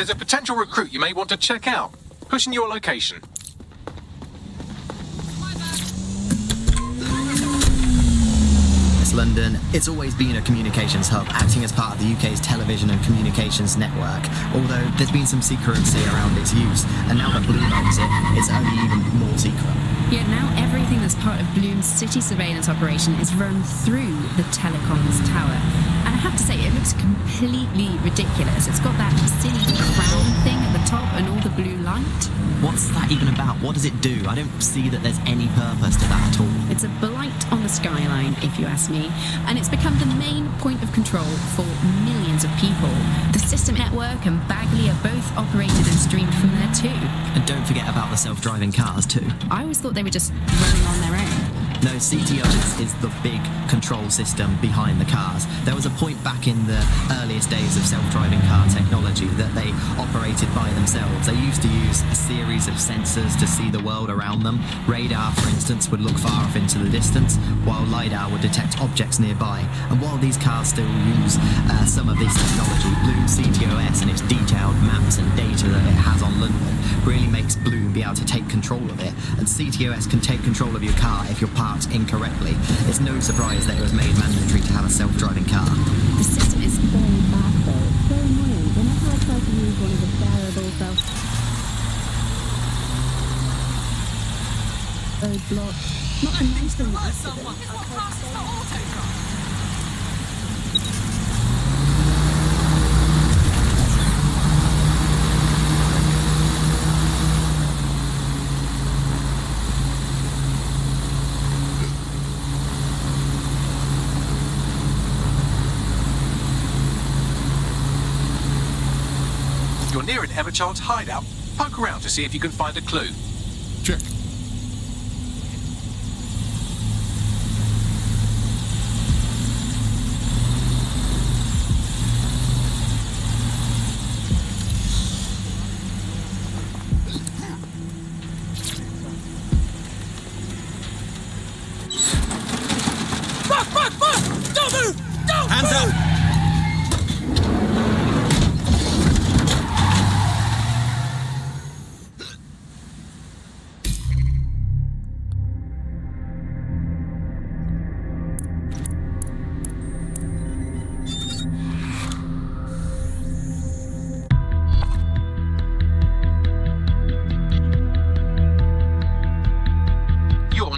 There's a potential recruit you may want to check out. Pushing your location. London, it's always been a communications hub, acting as part of the UK's television and communications network, although there's been some secrecy around its use, and now that Bloom owns it, it's only even more secret. Yet now everything that's part of Bloom's city surveillance operation is run through the telecoms tower. And I have to say, it looks completely ridiculous. It's got that silly crown thing at the top and all the blue light. What's that even about? What does it do? I don't see that there's any purpose to that at all. It's a blight on the skyline, if you ask me, and it's become the main point of control for millions of people. The System Network and Bagley are both operated and streamed from there too. And don't forget about the self-driving cars too. I always thought they were just running on their own. No, CTOS is the big control system behind the cars. There was a point back in the earliest days of self-driving car technology that they operated by themselves. They used to use a series of sensors to see the world around them. Radar, for instance, would look far off into the distance, while LiDAR would detect objects nearby. And while these cars still use some of this technology, Bloom CTOS and its detailed maps and data that it has on London really makes Bloom be able to take control of it. And CTOS can take control of your car if you're parked incorrectly. It's no surprise that it was made mandatory to have a self-driving car. The system is very bad though. It's so annoying. Whenever I try to use one of the variable roadblock. Not a nice thing. You're near an Emma Child's hideout. Poke around to see if you can find a clue. Check. Fuck! Don't move! Don't Hands move! up!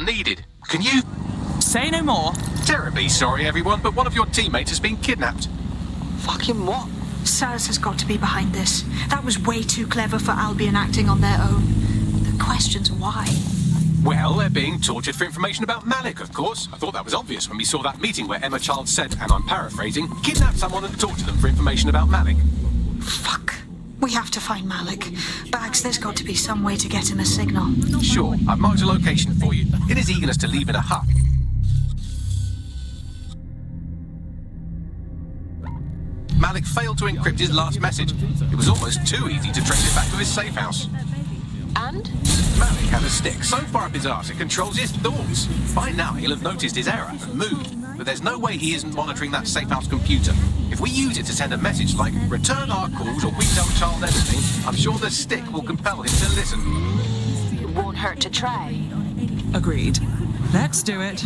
Needed. Can you? Say no more. Terribly sorry, everyone, but one of your teammates has been kidnapped. Fucking what? SARS has got to be behind this. That was way too clever for Albion acting on their own. The question's why. Well, they're being tortured for information about Malik, of course. I thought that was obvious when we saw that meeting where Emma Child said, and I'm paraphrasing, kidnap someone and torture them for information about Malik. Fuck. We have to find Malik. Bags, there's got to be some way to get him a signal. Sure, I've marked a location for you. In his eagerness to leave in a hut. Malik failed to encrypt his last message. It was almost too easy to trace it back to his safe house. And? Malik had a stick so far up his arse it controls his thoughts. By now he'll have noticed his error and moved. But there's no way he isn't monitoring that safe house computer. If we use it to send a message like, return our calls or we tell Child everything, I'm sure the stick will compel him to listen. It won't hurt to try. Agreed. Let's do it.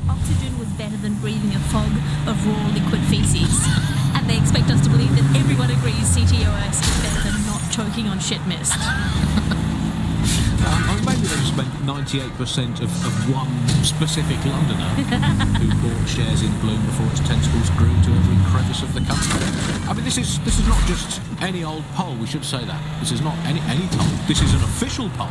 Oxygen was better than breathing a fog of raw liquid feces. And they expect us to believe that everyone agrees CTOS is better than not choking on shit mist. Maybe they spent 98% of one specific Londoner who bought shares in Bloom before its tentacles grew to every crevice of the country. I mean, this is not just any old poll, we should say that. This is not any poll. This is an official poll,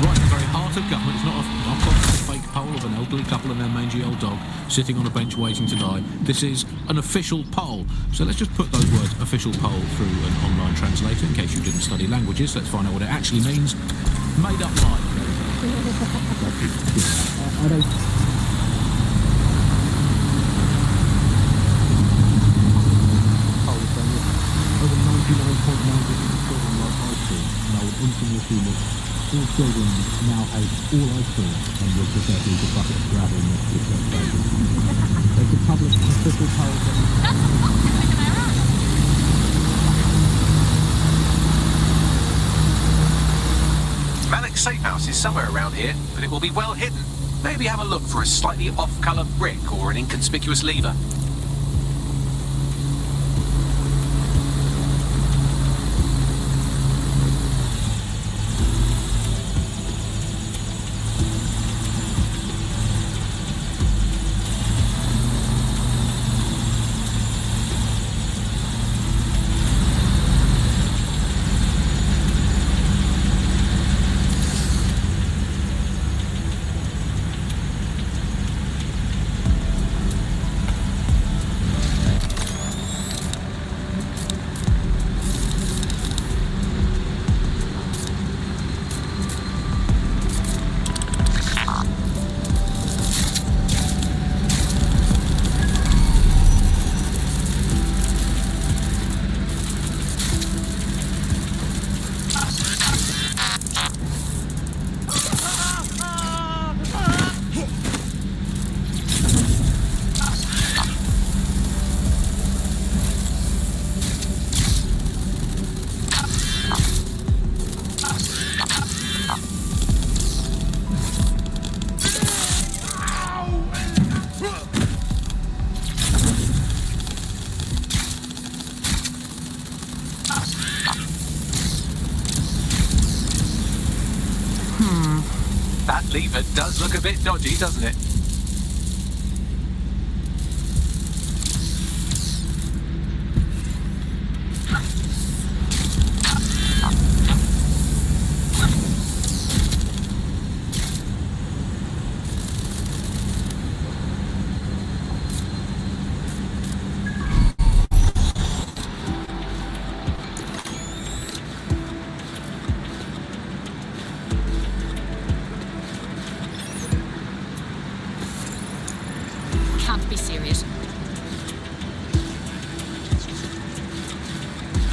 right in the very heart of government. It's not a knockoff, fake poll of an elderly couple and their mangy old dog sitting on a bench waiting to die. This is an official poll. So let's just put those words, official poll, through an online translator in case you didn't study languages. Let's find out what it actually means. Made up lie. Over 99.9% of children like ice cream and I would instantly assume that all children now hate all ice cream and would prefer to eat a bucket of gravel next to their faces. There's a public official poll that safe house is somewhere around here, but it will be well hidden. Maybe have a look for a slightly off-colour brick or an inconspicuous lever. That lever does look a bit dodgy, doesn't it? Can't be serious.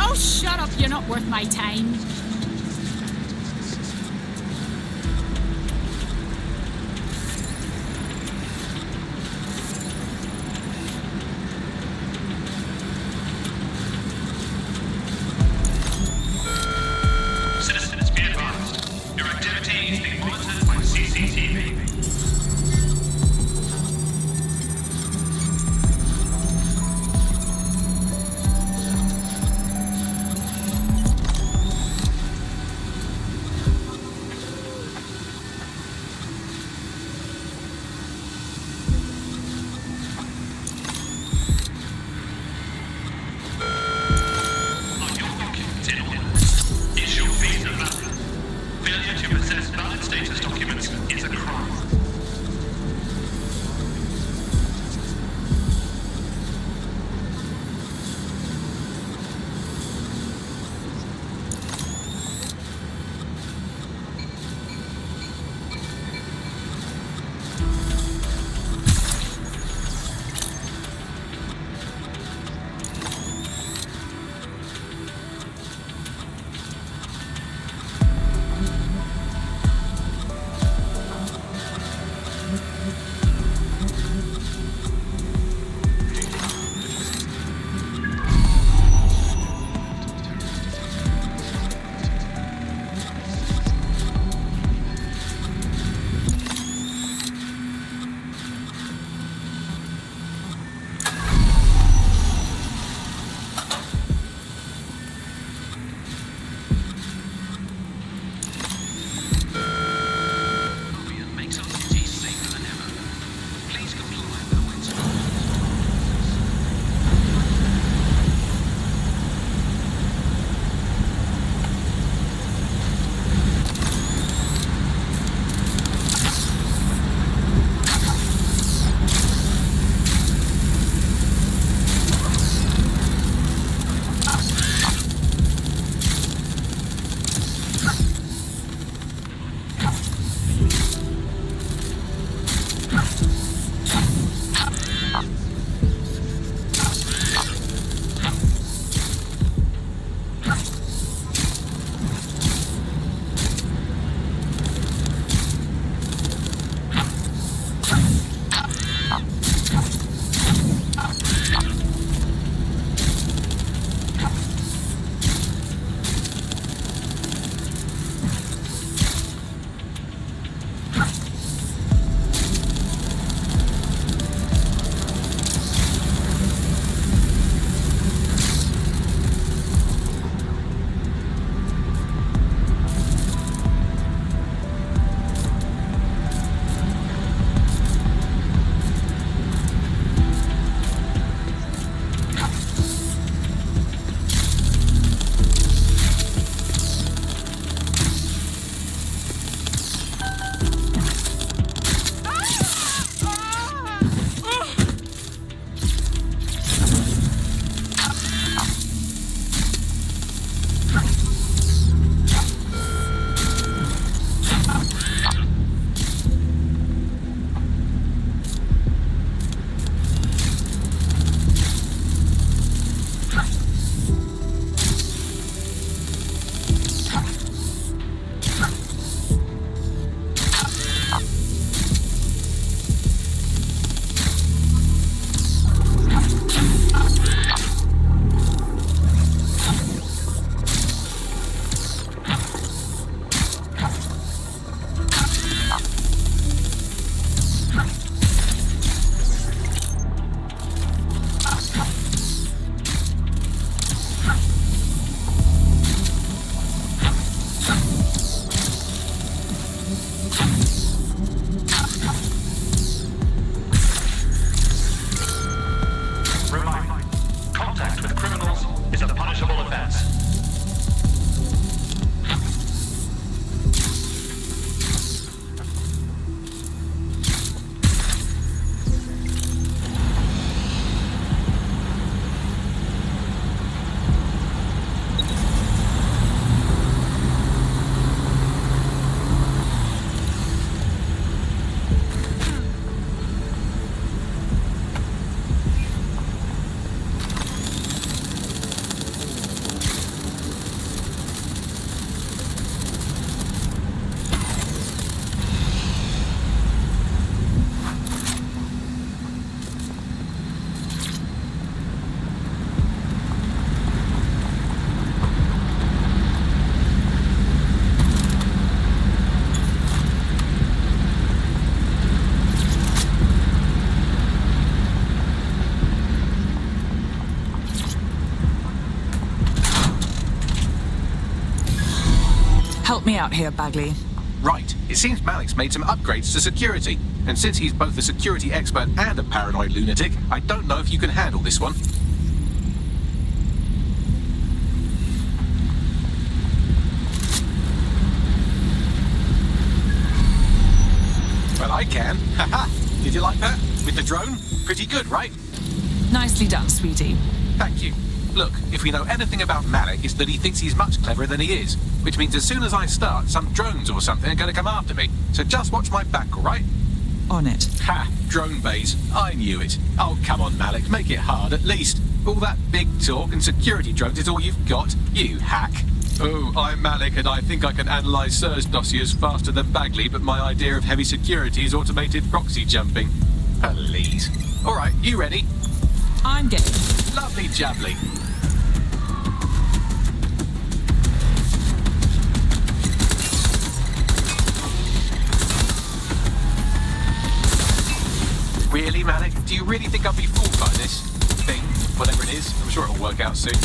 Oh, shut up, you're not worth my time. Citizens, be advised. Your activity is being monitored by CCTV. Help me out here, Bagley. Right. It seems Malik's made some upgrades to security. And since he's both a security expert and a paranoid lunatic, I don't know if you can handle this one. Well, I can. Haha. Did you like that? With the drone? Pretty good, right? Nicely done, sweetie. Thank you. Look, if we know anything about Malik, it's that he thinks he's much cleverer than he is. Which means as soon as I start, some drones or something are going to come after me. So just watch my back, all right? On it. Ha! Drone base. I knew it. Oh, come on, Malik. Make it hard, at least. All that big talk and security drones is all you've got. You hack. Oh, I'm Malik, and I think I can analyse SIRS dossiers faster than Bagley, but my idea of heavy security is automated proxy jumping. Please. All right, you ready? I'm game. Lovely jubbly. Really, Malik? Do you really think I'll be fooled by this thing? Whatever it is, I'm sure it'll work out soon.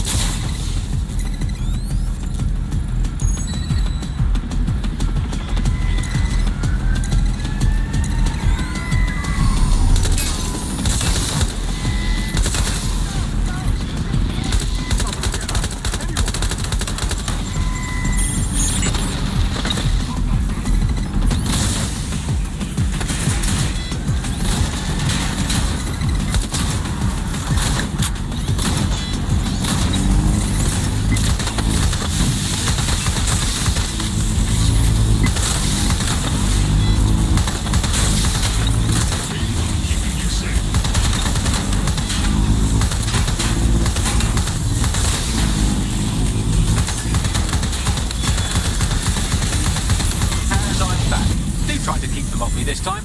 This time.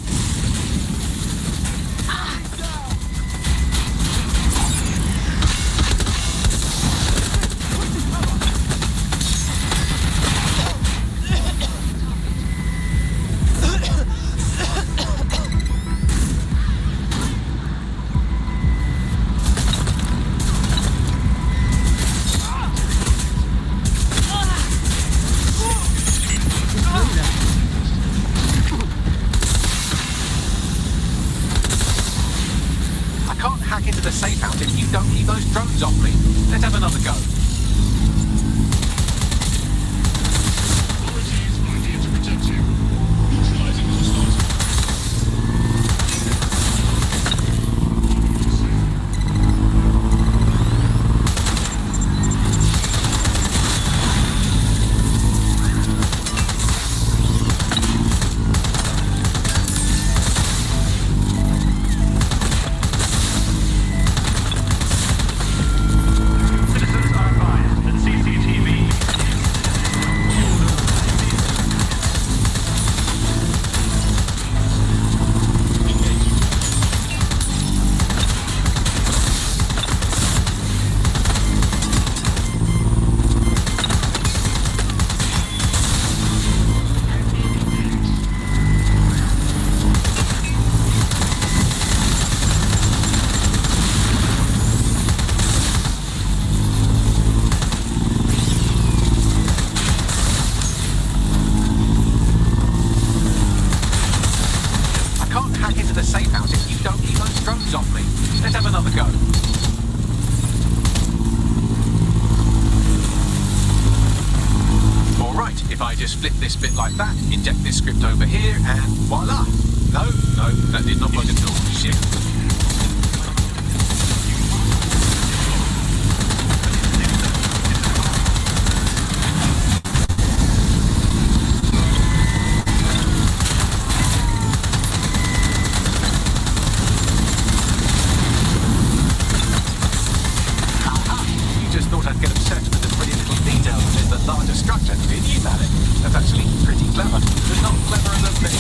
Into the safe house if you don't keep those drones off me. Let's have another go. The safe house if you don't keep those drones off me. Let's have another go. Alright, if I just flip this bit like that, inject this script over here, and voila! No, that did not work at all. Shit. That's actually pretty clever, but not cleverer than me.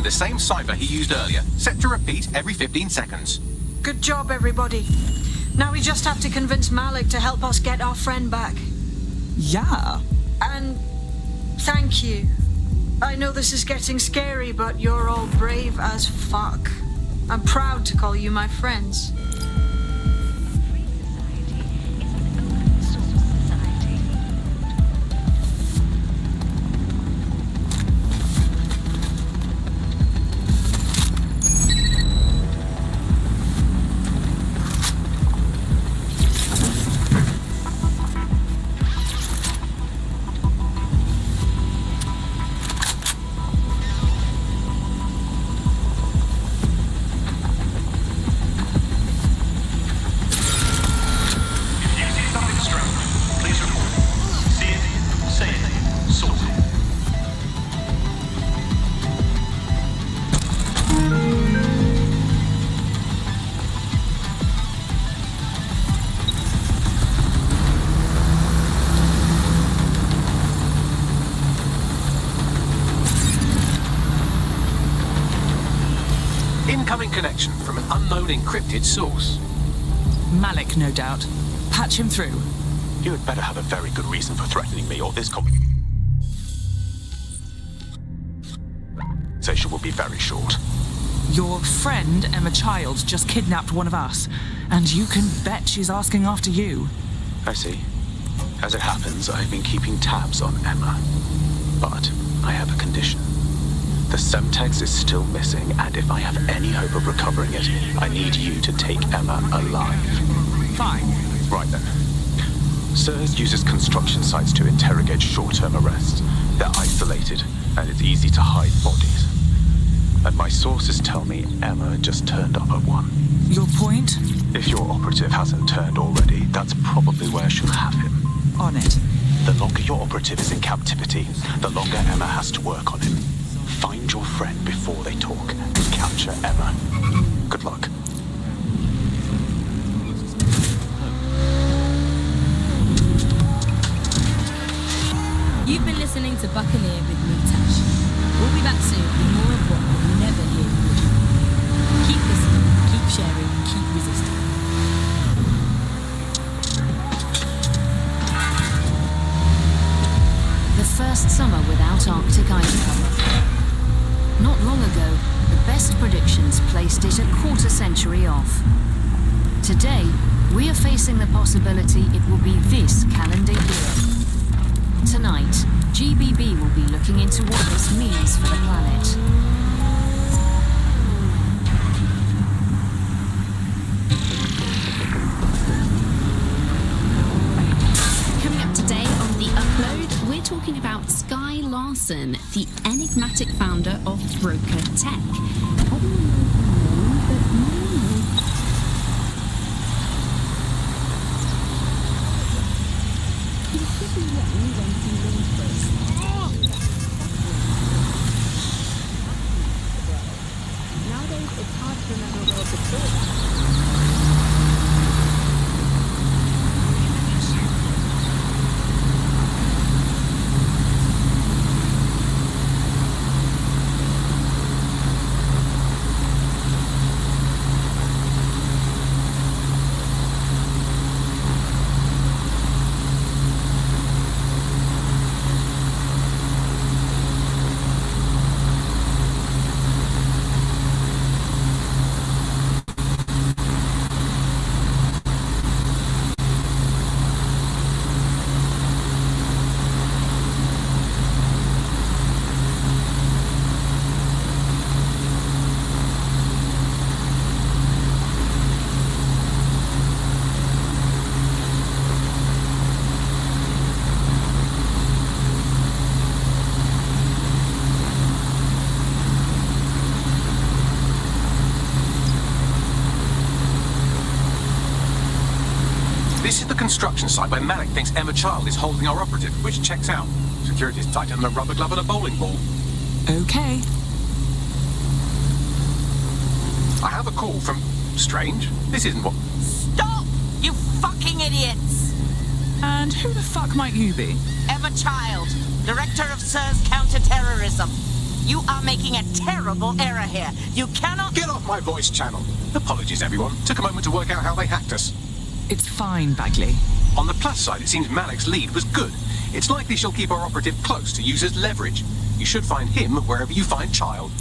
using the same cipher he used earlier, set to repeat every 15 seconds. Good job, everybody. Now we just have to convince Malik to help us get our friend back. Yeah. And thank you. I know this is getting scary, but you're all brave as fuck. I'm proud to call you my friends. Incoming connection from an unknown encrypted source. Malik, no doubt. Patch him through. You had better have a very good reason for threatening me, or this conversation will be very short. Your friend, Emma Child, just kidnapped one of us, and you can bet she's asking after you. I see. As it happens, I've been keeping tabs on Emma. But I have a condition. The Semtex is still missing, and if I have any hope of recovering it, I need you to take Emma alive. Fine. Right then. SIRS uses construction sites to interrogate short-term arrests. They're isolated, and it's easy to hide bodies. And my sources tell me Emma just turned up at one. Your point? If your operative hasn't turned already, that's probably where she'll have him. On it. The longer your operative is in captivity, the longer Emma has to work on him. Find your friend before they talk and capture Emma. Good luck. You've been listening to Buccaneer with me, Tash. We'll be back soon with more of what you'll never hear. Keep listening, keep sharing, keep resisting. The first summer without Arctic ice cover. Not long ago, the best predictions placed it a quarter century off. Today, we are facing the possibility it will be this calendar year. Tonight, GBB will be looking into what this means for the planet. Coming up today on The Upload, we're talking about Sky Larson, the enigmatic founder of Broker Tech. Nowadays, it's hard to remember where to go. This is the construction site where Malik thinks Emma Child is holding our operative, which checks out. Security's tighter than a rubber glove and a bowling ball. Okay. I have a call from Strange. This isn't what... Stop! You fucking idiots! And who the fuck might you be? Emma Child, Director of SIRS Counter-Terrorism. You are making a terrible error here. You cannot... Get off my voice channel. Apologies, everyone. Took a moment to work out how they hacked us. It's fine, Bagley. On the plus side, it seems Malik's lead was good. It's likely she'll keep our operative close to use as leverage. You should find him wherever you find Child.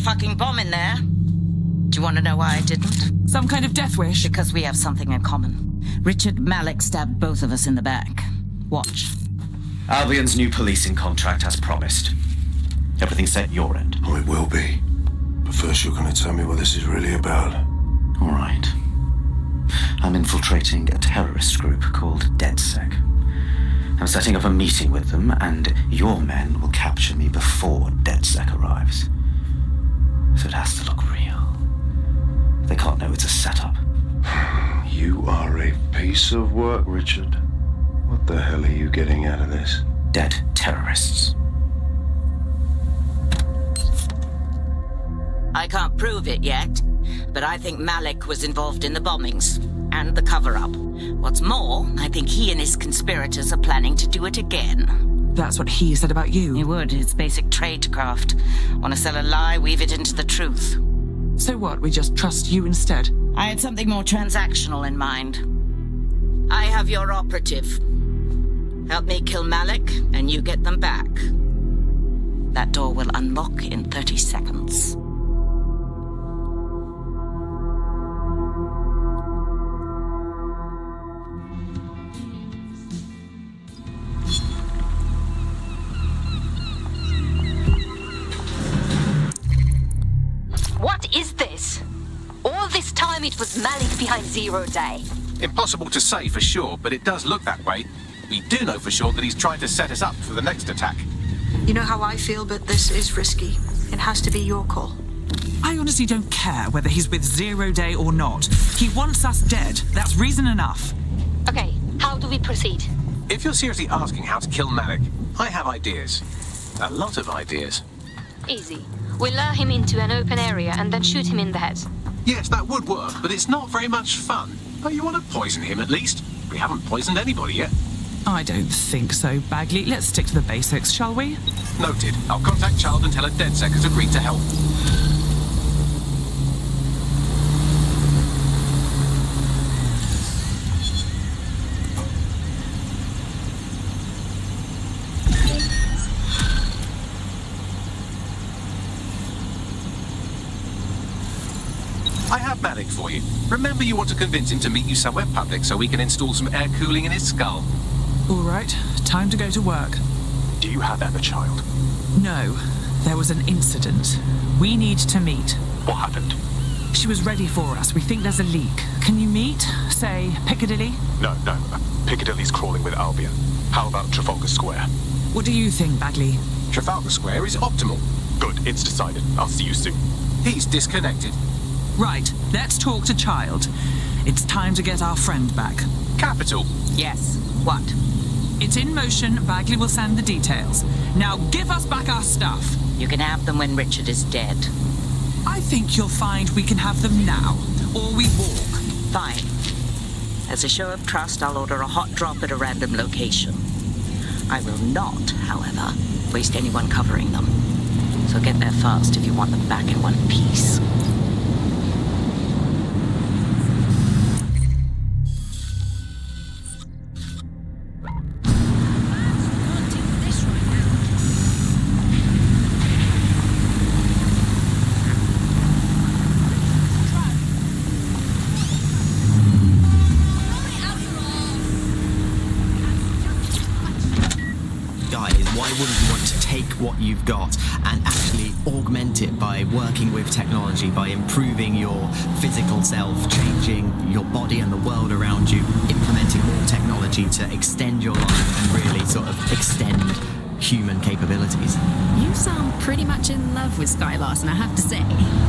fucking bomb in there. Do you want to know why I didn't? Some kind of death wish? Because we have something in common. Richard Malik stabbed both of us in the back. Watch. Albion's new policing contract as promised. Everything's set at your end. Oh, it will be. But first you're going to tell me what this is really about. All right. I'm infiltrating a terrorist group called DedSec. I'm setting up a meeting with them, and your men will capture me before DedSec arrives. So it has to look real. They can't know it's a setup. You are a piece of work, Richard. What the hell are you getting out of this? Dead terrorists. I can't prove it yet, but I think Malik was involved in the bombings and the cover-up. What's more, I think he and his conspirators are planning to do it again. That's what he said about you. He would. It's basic tradecraft. Want to sell a lie, weave it into the truth. So what, we just trust you instead? I had something more transactional in mind. I have your operative. Help me kill Malik, and you get them back. That door will unlock in 30 seconds. What is this? All this time it was Malik behind Zero Day. Impossible to say for sure, but it does look that way. We do know for sure that he's trying to set us up for the next attack. You know how I feel, but this is risky. It has to be your call. I honestly don't care whether he's with Zero Day or not. He wants us dead. That's reason enough. Okay, how do we proceed? If you're seriously asking how to kill Malik, I have ideas. A lot of ideas. Easy. We'll lure him into an open area and then shoot him in the head. Yes, that would work, but it's not very much fun. But you want to poison him at least. We haven't poisoned anybody yet. I don't think so, Bagley. Let's stick to the basics, shall we? Noted. I'll contact Child and tell her DedSec has agreed to help. I have Malik for you. Remember, you want to convince him to meet you somewhere public so we can install some air cooling in his skull. All right, time to go to work. Do you have Emma, Child? No, there was an incident. We need to meet. What happened? She was ready for us. We think there's a leak. Can you meet? Say, Piccadilly? No. Piccadilly's crawling with Albion. How about Trafalgar Square? What do you think, Bagley? Trafalgar Square is optimal. Good, it's decided. I'll see you soon. He's disconnected. Right, let's talk to Child. It's time to get our friend back. Capital. Yes. What? It's in motion. Bagley will send the details. Now give us back our stuff. You can have them when Richard is dead. I think you'll find we can have them now, or we walk. Fine. As a show of trust, I'll order a hot drop at a random location. I will not, however, waste anyone covering them. So get there fast if you want them back in one piece. What you've got and actually augment it by working with technology, by improving your physical self, changing your body and the world around you, implementing more technology to extend your life and really sort of extend human capabilities. You sound pretty much in love with Skye Larson, I have to say.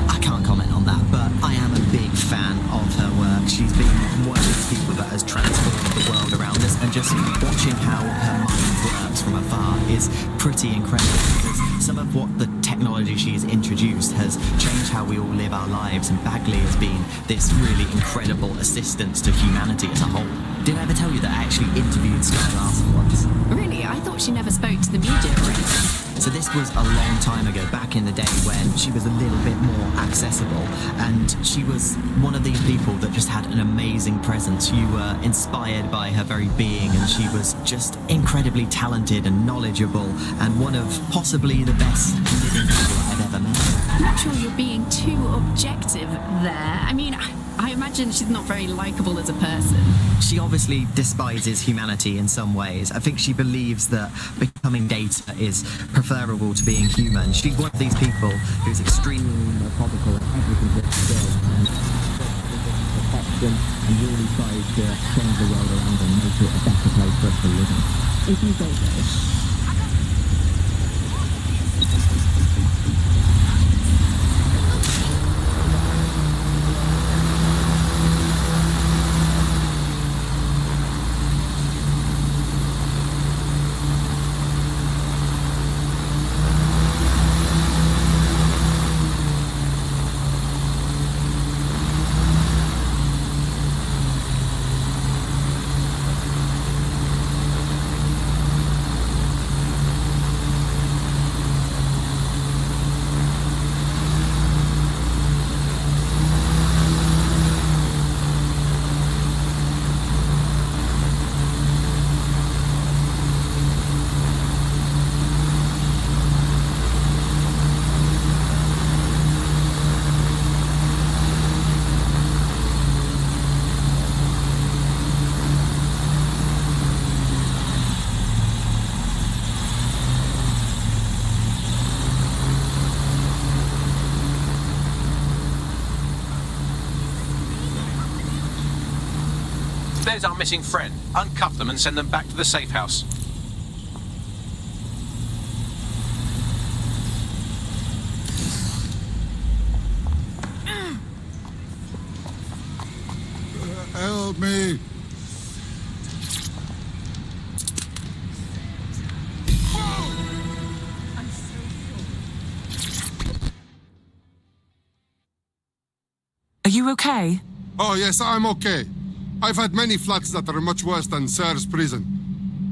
I can't comment on that, but I am a big fan of her work. She's been one of these people that has transformed the world around us, and just watching how her mind works from afar is pretty incredible, because some of what the technology she's introduced has changed how we all live our lives, and Bagley has been this really incredible assistance to humanity as a whole. Did I ever tell you that I actually interviewed Skye Larson once? Really? I thought she never spoke to the media or anything. So this was a long time ago, back in the day when she was a little bit more accessible, and she was one of these people that just had an amazing presence. You were inspired by her very being, and she was just incredibly talented and knowledgeable, and one of possibly the best living people I've ever met. I'm not sure you're being too objective there. I mean, I imagine she's not very likable as a person. She obviously despises humanity in some ways. I think she believes that becoming data is preferable to being human. She's one of these people who's extremely methodical in everything that she does and perfection and really tries to change the world around and make it a better place for us to live in. If you say so. There's our missing friend. Uncuff them and send them back to the safe house. Help me! Are you okay? Oh, yes, I'm okay. I've had many floods that are much worse than Sir's prison.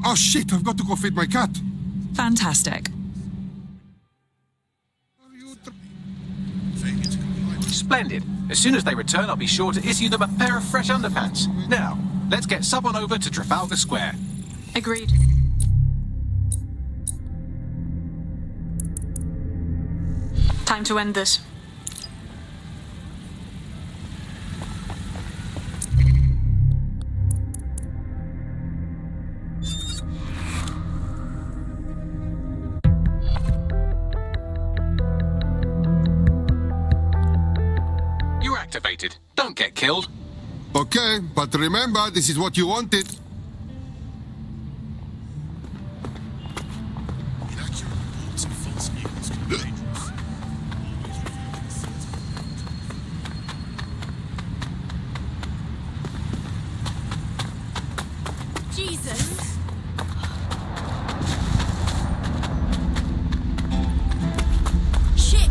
Oh, shit, I've got to go feed my cat. Fantastic. Splendid. As soon as they return, I'll be sure to issue them a pair of fresh underpants. Now, let's get Sub on over to Trafalgar Square. Agreed. Time to end this. You're activated. Don't get killed. Okay, but remember, this is what you wanted. Jesus! Shit!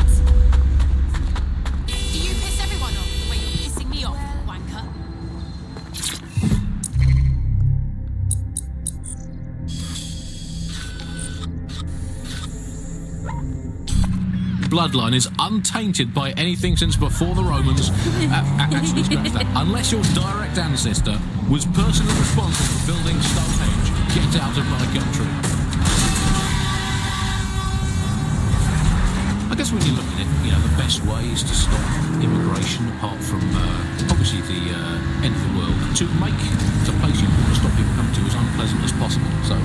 Do you piss everyone off the way you're pissing me off, wanker? Bloodline is untainted by anything since before the Romans. Actually, scratch that. Unless your direct ancestor was personally responsible for building Stonehenge, get out of my country. I guess when you look at it, you know, the best way is to stop immigration, apart from obviously the end of the world, to make the place you want to stop people coming to as unpleasant as possible. So,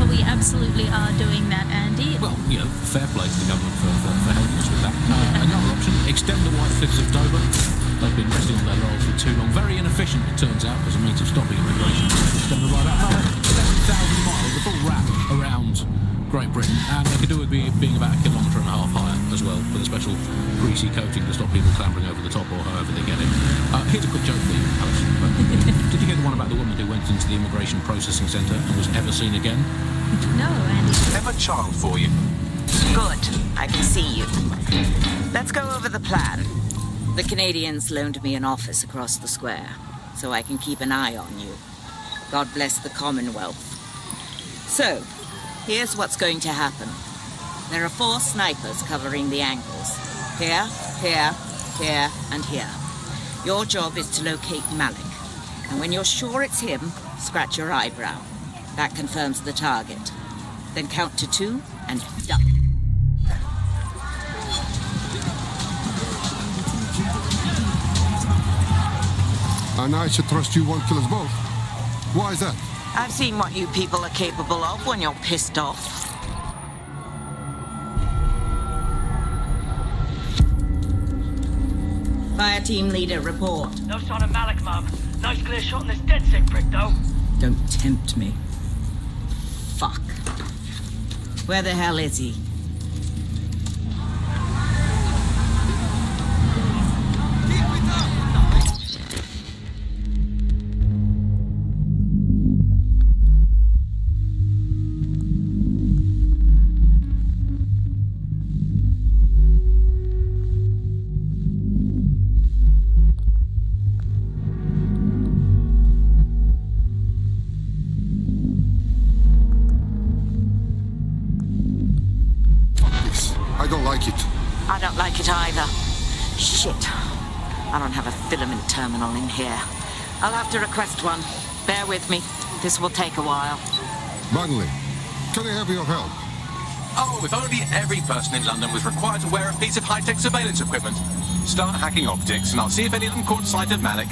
Well, we absolutely are doing that, Andy. well, you know, fair play to the government for helping us with that. Another option, extend the White Cliffs of Dover. They've been resting on their laurels for too long. Very inefficient, it turns out, as a means of stopping immigration. Extend the right out another 7,000 miles, a full wrap around Great Britain, and they could do it being about 1.5 kilometres higher as well, with a special greasy coating to stop people clambering over the top or however they get in. Here's a quick joke for you, Alice. Did you hear the one about the woman who went into the immigration processing centre and was ever seen again? No, Andy. Have a child for you. Good. I can see you. Let's go over the plan. The Canadians loaned me an office across the square, so I can keep an eye on you. God bless the Commonwealth. So, here's what's going to happen. There are 4 snipers covering the angles. Here, here, here, and here. Your job is to locate Malik. And when you're sure it's him, scratch your eyebrow. That confirms the target. Then count to 2 and duck. And I should trust you won't kill us both. Why is that? I've seen what you people are capable of when you're pissed off. Fire team leader, report. No sign of Malik, Mum. Nice clear shot on this DedSec prick, though. Don't tempt me. Fuck. Where the hell is he? I don't like it either. Shit. I don't have a filament terminal in here. I'll have to request one. Bear with me. This will take a while. Bagley, can I have your help? Oh, if only every person in London was required to wear a piece of high-tech surveillance equipment. Start hacking optics, and I'll see if any of them caught sight of Malik.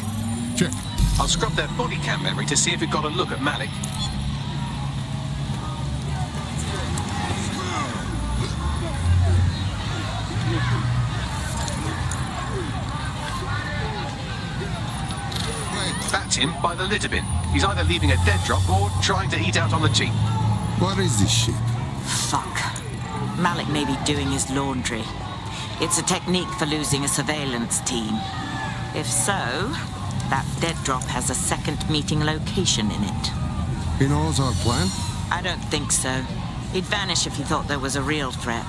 Check. I'll scrub their body cam memory to see if it got a look at Malik. That's him by the litter bin. He's either leaving a dead drop or trying to eat out on the cheap. What is this shit? Fuck. Malik may be doing his laundry. It's a technique for losing a surveillance team. If so, that dead drop has a second meeting location in it. He knows our plan? I don't think so. He'd vanish if he thought there was a real threat.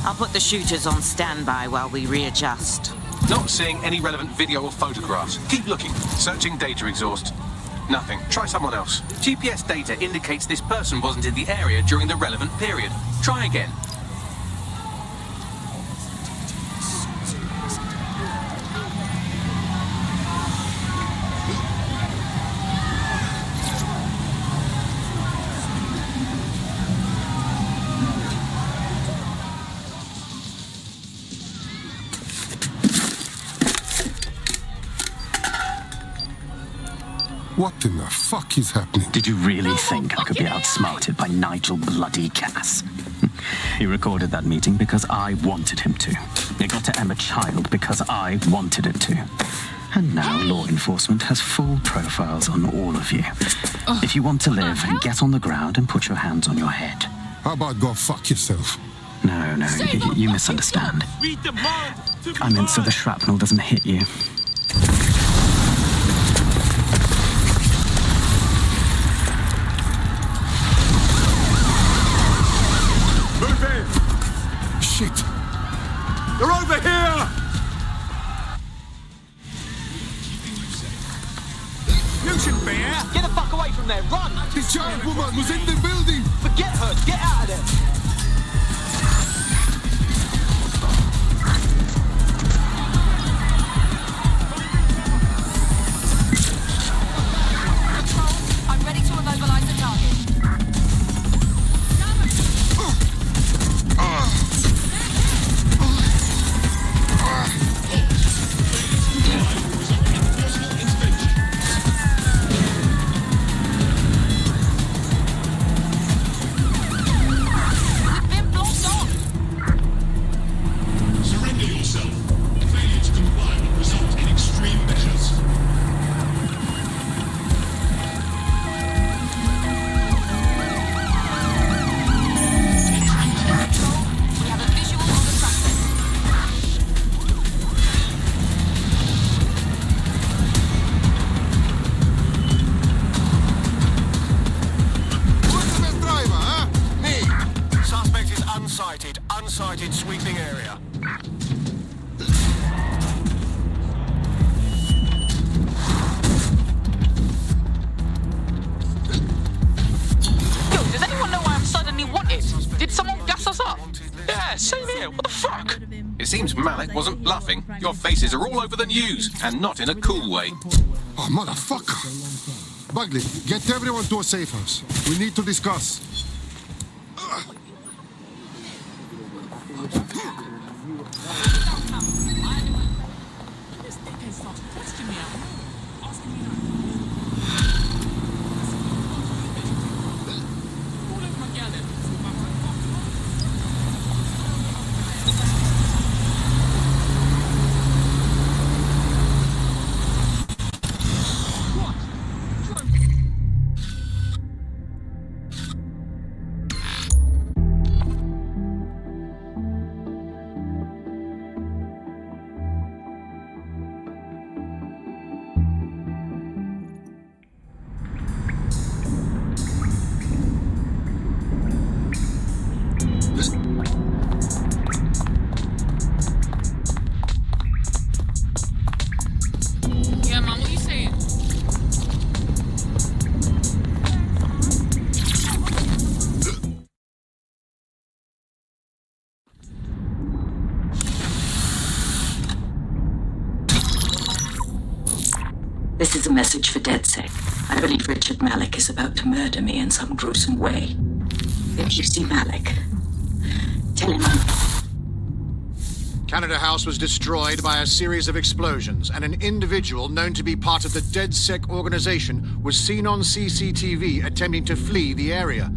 I'll put the shooters on standby while we readjust. Not seeing any relevant video or photographs. Keep looking. Searching data exhaust. Nothing. Try someone else. GPS data indicates this person wasn't in the area during the relevant period. Try again. What in the fuck is happening? Did you really think I could be outsmarted by Nigel bloody Cass? He recorded that meeting because I wanted him to. It got to Emma Child because I wanted it to. And now law enforcement has full profiles on all of you. If you want to live, get on the ground and put your hands on your head. How about go fuck yourself? No, you misunderstand. I meant so the shrapnel doesn't hit you. Shit! They're over here! You shouldn't be here! Get the fuck away from there, run! The giant woman was in the building! Forget her, get out of there! I'm ready to immobilize the target. Unsighted sweeping area. Yo, does anyone know why I'm suddenly wanted? Did someone gas us up? Yeah, same here. What the fuck? It seems Malik wasn't bluffing. Your faces are all over the news, and not in a cool way. Oh, motherfucker! Bagley, get everyone to a safe house. We need to discuss. This is a message for DedSec. I believe Richard Malik is about to murder me in some gruesome way. If you see Malik, tell him Canada House was destroyed by a series of explosions, and an individual known to be part of the DedSec organization was seen on CCTV attempting to flee the area.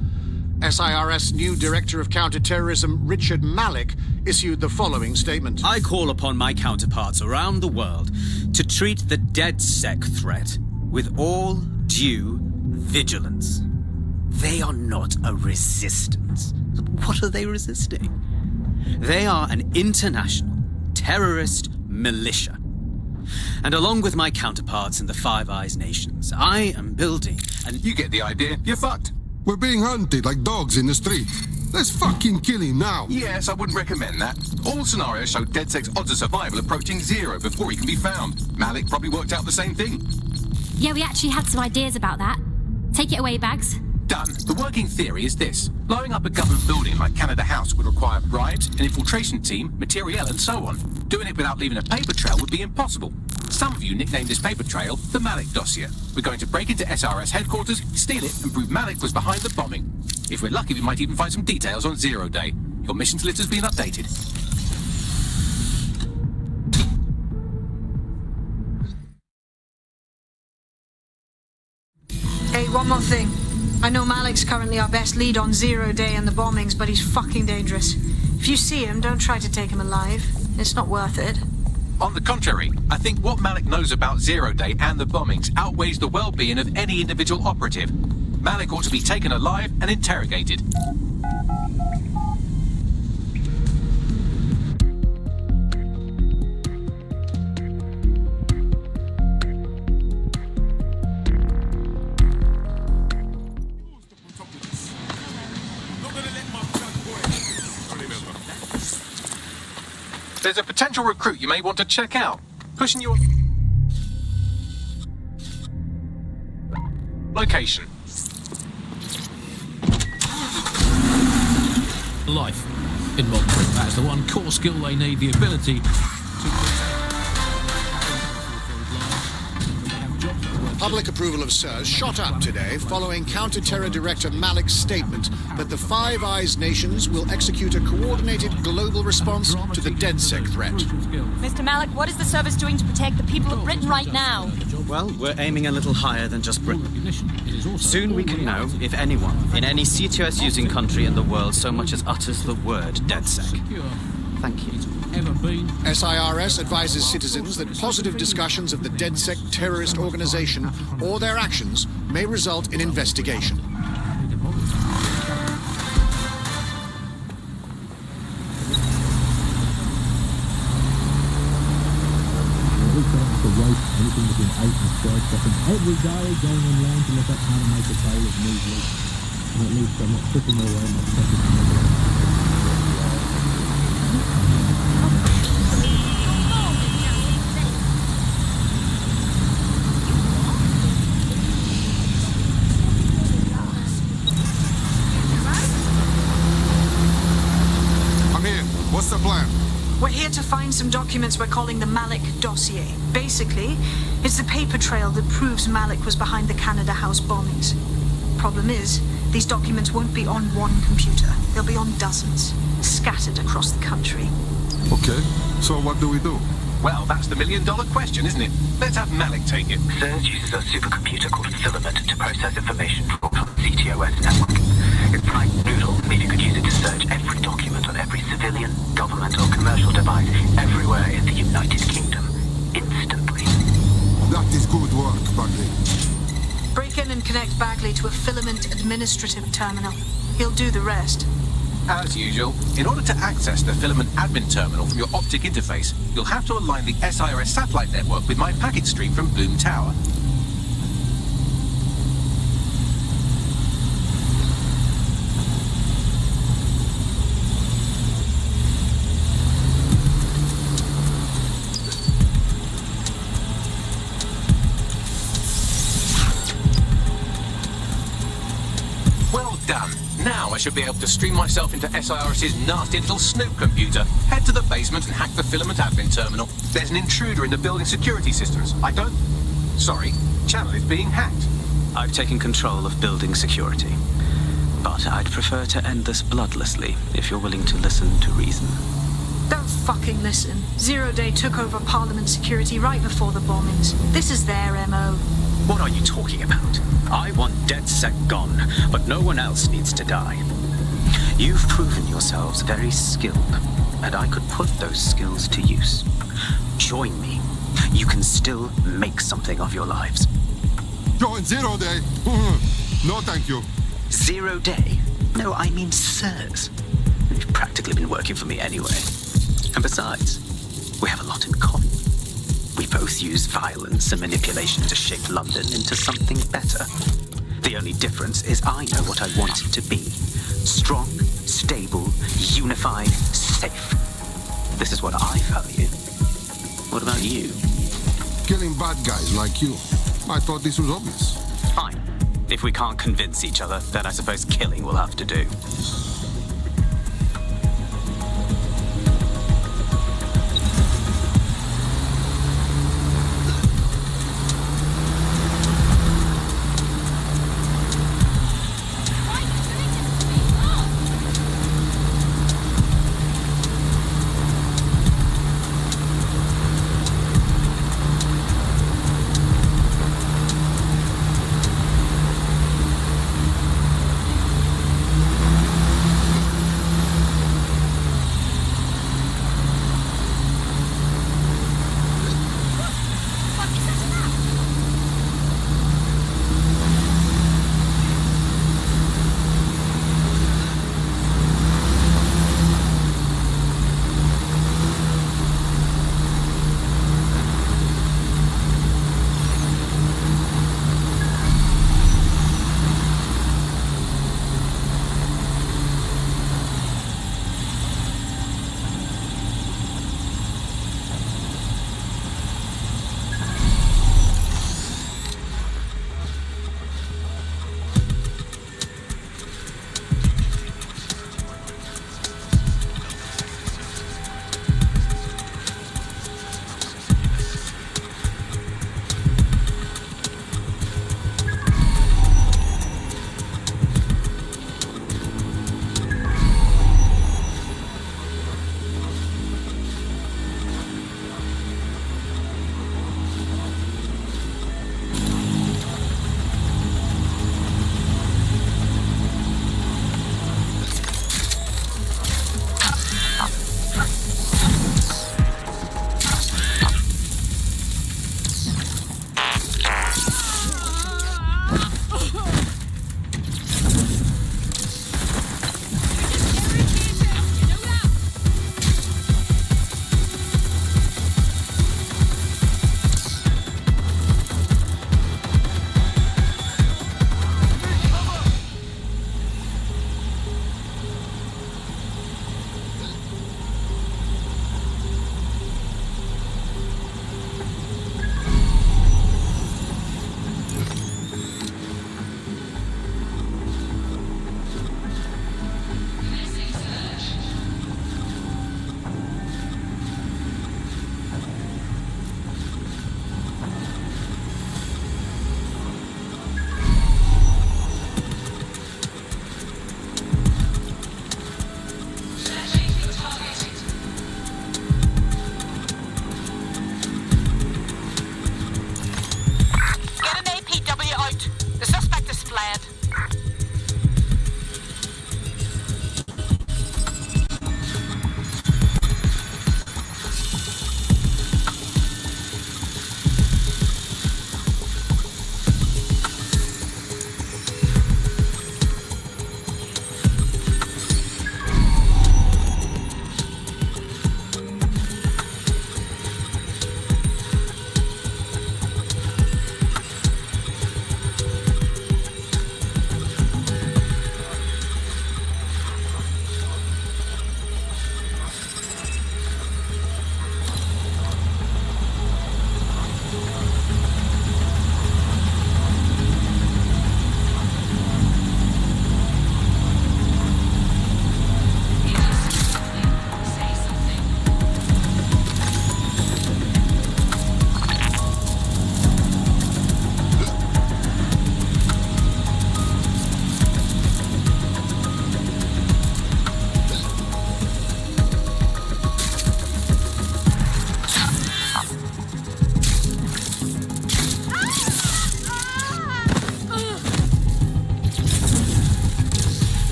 SIRS new Director of Counterterrorism Richard Malik issued the following statement. I call upon my counterparts around the world to treat the DedSec threat with all due vigilance. They are not a resistance. What are they resisting? They are an international terrorist militia. And along with my counterparts in the Five Eyes nations, I am building and You get the idea. You're fucked. We're being hunted like dogs in the street. Let's fucking kill him now. Yes, I wouldn't recommend that. All scenarios show DedSec's odds of survival approaching 0 before he can be found. Malik probably worked out the same thing. Yeah, we actually had some ideas about that. Take it away, Bags. Done. The working theory is this. Blowing up a government building like Canada House would require bribes, an infiltration team, materiel, and so on. Doing it without leaving a paper trail would be impossible. Some of you nicknamed this paper trail the Malik dossier. We're going to break into SRS headquarters, steal it, and prove Malik was behind the bombing. If we're lucky, we might even find some details on Zero Day. Your missions list has been updated. Hey, one more thing. I know Malik's currently our best lead on Zero Day and the bombings, but he's fucking dangerous. If you see him, don't try to take him alive. It's not worth it. On the contrary, I think what Malik knows about Zero Day and the bombings outweighs the well-being of any individual operative. Malik ought to be taken alive and interrogated. There's a potential recruit you may want to check out. Pushing your location. Life in modern print. That's the one core skill they need, the ability to... Public approval of SIRS shot up today following Counter-Terror Director Malik's statement that the Five Eyes nations will execute a coordinated global response to the DedSec threat. Mr. Malik, what is the service doing to protect the people of Britain right now? Well, we're aiming a little higher than just Britain. Soon we can know if anyone in any CTOS-using country in the world so much as utters the word DedSec. Thank you. SIRS advises citizens that positive discussions of the DedSec terrorist organization or their actions may result in investigation. Anything within 8 and 12 seconds every day, going online to look up how to make a tail of news. And at least I'm not tripping all over my second. I'm here. What's the plan? We're here to find some documents we're calling the Malik dossier. Basically, it's the paper trail that proves Malik was behind the Canada House bombings. Problem is, these documents won't be on one computer. They'll be on dozens, scattered across the country. Okay, so what do we do? Well, that's the million-dollar question, isn't it? Let's have Malik take it. SIRS uses a supercomputer called Filament to process information from the CTOS network. It's like Noodle, meaning you could use it to search every document on every civilian, government or commercial device everywhere in the United Kingdom, instantly. That is good work, Bagley. Break in and connect Bagley to a Filament administrative terminal. He'll do the rest. As usual, in order to access the Filament admin terminal from your optic interface, you'll have to align the SIRS satellite network with my packet stream from Bloom Tower. Well done. Now I should be able to stream myself into SIRS's nasty little Snoop computer, head to the basement and hack the Filament admin terminal. There's an intruder in the building security systems. Sorry, channel is being hacked. I've taken control of building security. But I'd prefer to end this bloodlessly if you're willing to listen to reason. Don't fucking listen. Zero Day took over Parliament security right before the bombings. This is their MO. What are you talking about? I want DedSec gone, but no one else needs to die. You've proven yourselves very skilled, and I could put those skills to use. Join me. You can still make something of your lives. Join Zero Day? No, thank you. 0 Day? No, I mean sirs. You've practically been working for me anyway. And besides, we have a lot in common. We both use violence and manipulation to shape London into something better. The only difference is I know what I want it to be. Strong, stable, unified, safe. This is what I value. What about you? Killing bad guys like you. I thought this was obvious. Fine. If we can't convince each other, then I suppose killing will have to do.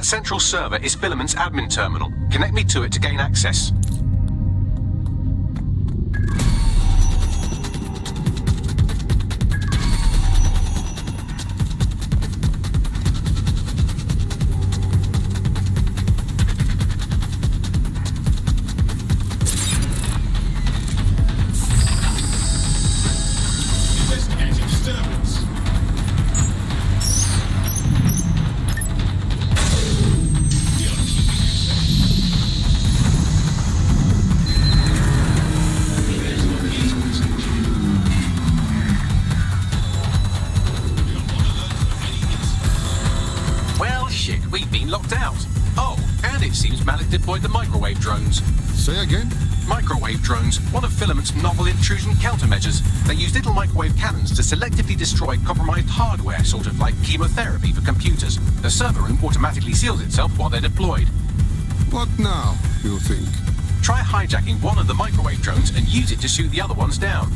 central server is Filament's admin terminal. Connect me to it to gain access. Deployed the microwave drones. Say again? Microwave drones, one of Filament's novel intrusion countermeasures. They use little microwave cannons to selectively destroy compromised hardware, sort of like chemotherapy for computers. The server room automatically seals itself while they're deployed. What now, you think? Try hijacking one of the microwave drones and use it to shoot the other ones down.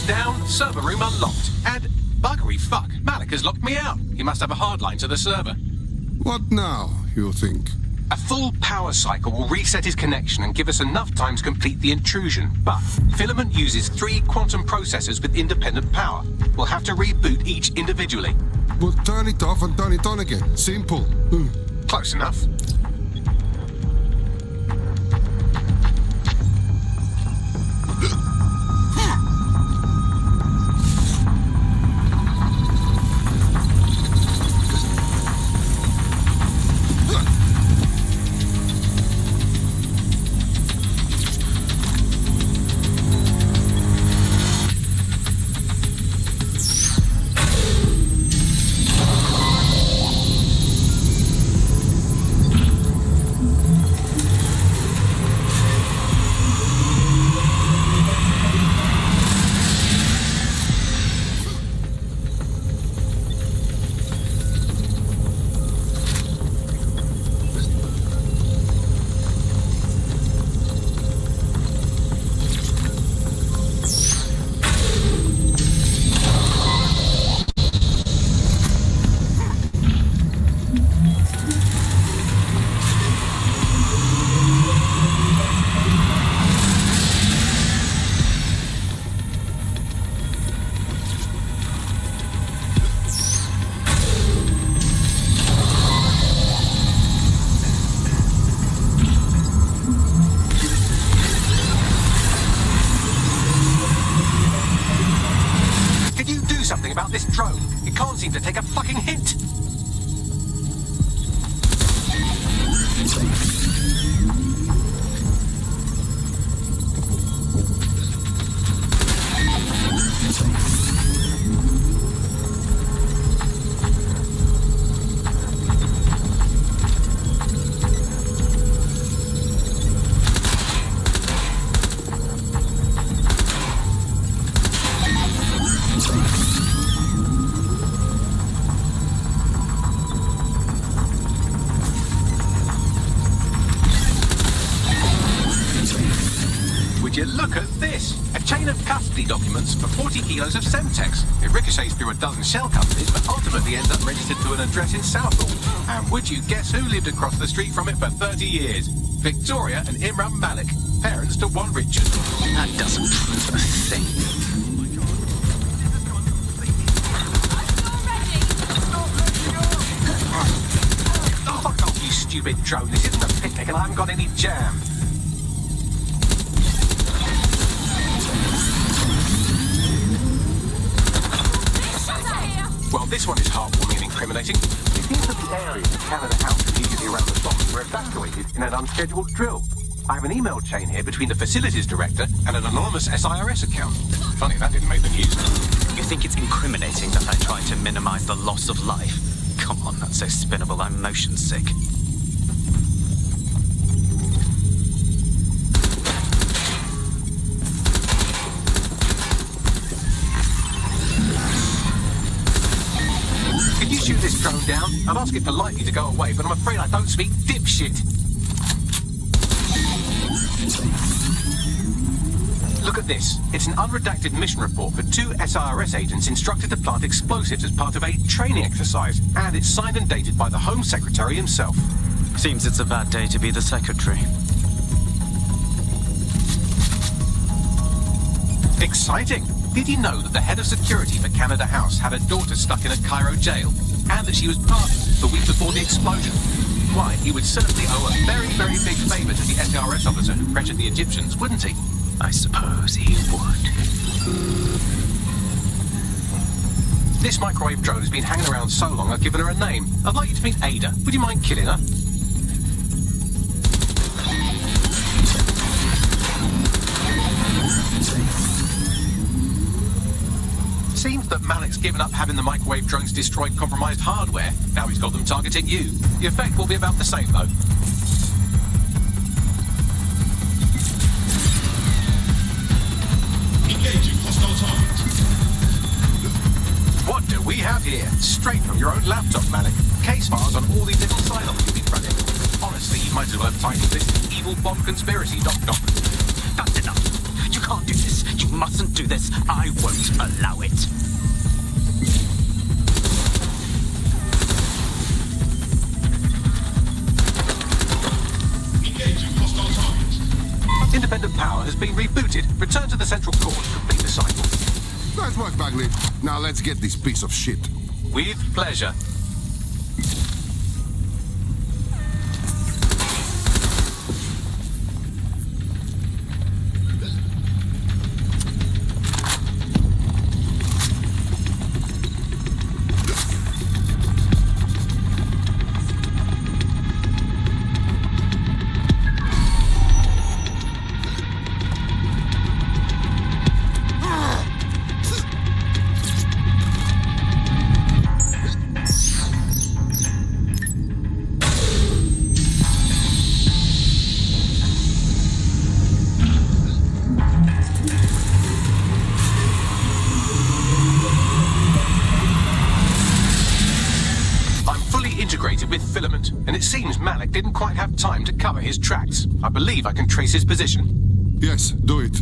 Down, server room unlocked. And buggery fuck, Malik has locked me out. He must have a hard line to the server. What now, you think? A full power cycle will reset his connection and give us enough time to complete the intrusion. But Filament uses 3 quantum processors with independent power. We'll have to reboot each individually. Well, turn it off and turn it on again. Simple. Close enough. you look at this? A chain of custody documents for 40 kilos of Semtex. It ricochets through a dozen shell companies, but ultimately ends up registered to an address in Southall. And would you guess who lived across the street from it for 30 years? Victoria and Imran Malik, parents to one Richard. That doesn't prove a thing. Oh, fuck off, you stupid drone. This isn't a picnic and I haven't got any jam. Well, this one is heartwarming and incriminating. It seems that the area of Canada House immediately around the bombs were evacuated in an unscheduled drill. I have an email chain here between the facilities director and an anonymous SIRS account. Funny, that didn't make the news. You think it's incriminating that I tried to minimize the loss of life? Come on, that's so spinnable, I'm motion sick. Can you shoot this drone down? I'd ask it politely to go away, but I'm afraid I don't speak dipshit. Look at this. It's an unredacted mission report for 2 SIRS agents instructed to plant explosives as part of a training exercise, and it's signed and dated by the Home Secretary himself. Seems it's a bad day to be the secretary. Exciting! Did you know that the head of security for Canada House had a daughter stuck in a Cairo jail, and that she was pardoned the week before the explosion? Why, he would certainly owe a very, very big favour to the SIRS officer who pressured the Egyptians, wouldn't he? I suppose he would. This microwave drone has been hanging around so long I've given her a name. I'd like you to meet Ada. Would you mind killing her? Seems that Malik's given up having the microwave drones destroy compromised hardware. Now he's got them targeting you. The effect will be about the same, though. Engaging hostile target. What do we have here? Straight from your own laptop, Malik. Case files on all these little silos you've been running. Honestly, you might as well have titled this Evil Bomb Conspiracy, Doc. That's enough. You can't do this. You mustn't do this. I won't allow it. Engaging hostile target. Independent power has been rebooted. Return to the central core to complete the cycle. Nice work, Bagley. Now let's get this piece of shit. With pleasure. Integrated with filament, and it seems Malik didn't quite have time to cover his tracks. I believe I can trace his position. Yes, do it.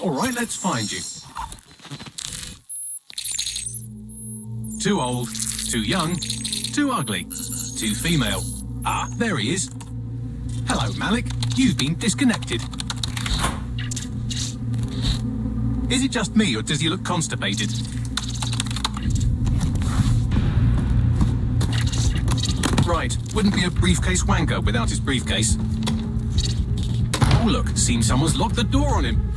All right, let's find you. Too old, too young, too ugly, too female. Ah, there he is. Hello, Malik. You've been disconnected. Is it just me, or does he look constipated? Right, wouldn't be a briefcase wanker without his briefcase. Oh look, seems someone's locked the door on him.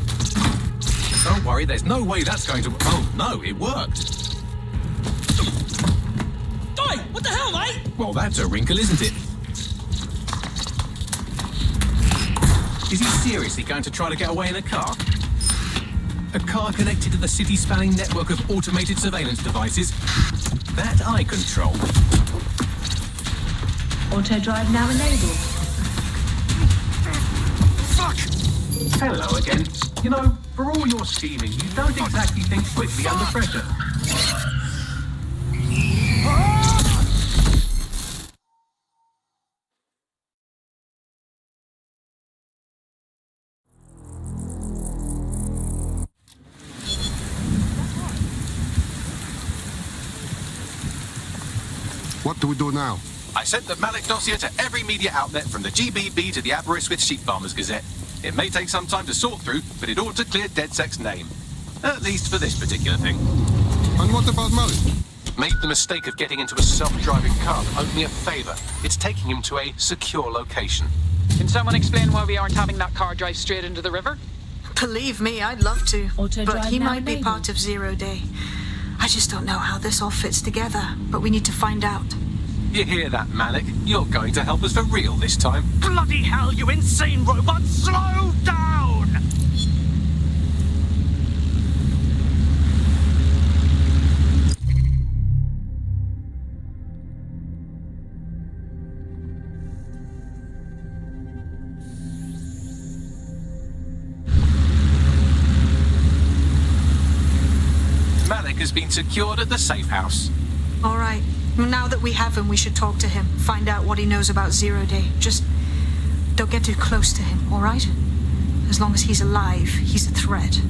Don't worry, there's no way that's going to... Oh no, it worked. Oi, what the hell, mate? Well, that's a wrinkle, isn't it? Is he seriously going to try to get away in a car? A car connected to the city-spanning network of automated surveillance devices? That I control. Auto drive now enabled. Fuck! Hello again. You know, for all your scheming, you don't exactly think quickly under pressure. What do we do now? I sent the Malik dossier to every media outlet from the GBB to the Aberystwyth Sheep Farmers Gazette. It may take some time to sort through, but it ought to clear DedSec's name. At least for this particular thing. And what about Malik? Made the mistake of getting into a self-driving car that owed me a favour. It's taking him to a secure location. Can someone explain why we aren't having that car drive straight into the river? Believe me, I'd love to. Auto But drive he now might be enabled. part of Zero Day. I just don't know how this all fits together, but we need to find out. You hear that, Malik? You're going to help us for real this time. Bloody hell, you insane robot! Slow down! Malik has been secured at the safe house. All right. Now that we have him, we should talk to him. Find out what he knows about Zero Day. Just don't get too close to him, all right? As long as he's alive, he's a threat.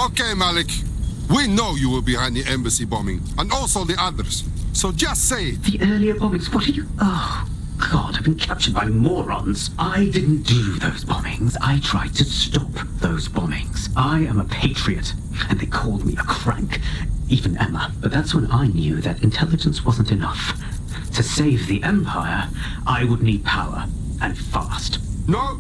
Okay, Malik. We know you were behind the embassy bombing, and also the others. So just say it. The earlier bombings, what are you... Oh, God, I've been captured by morons. I didn't do those bombings. I tried to stop those bombings. I am a patriot, and they called me a crank. Even Emma. But that's when I knew that intelligence wasn't enough. To save the Empire, I would need power, and fast. No.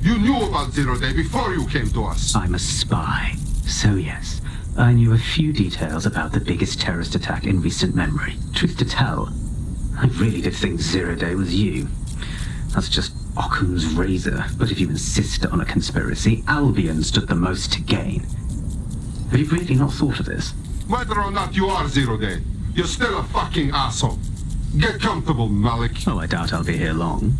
You knew about Zero Day before you came to us. I'm a spy. So yes, I knew a few details about the biggest terrorist attack in recent memory. Truth to tell, I really did think Zero Day was you. That's just Occam's razor. But if you insist on a conspiracy, Albion stood the most to gain. Have you really not thought of this? Whether or not you are Zero Day, you're still a fucking asshole. Get comfortable, Malik. Oh, I doubt I'll be here long.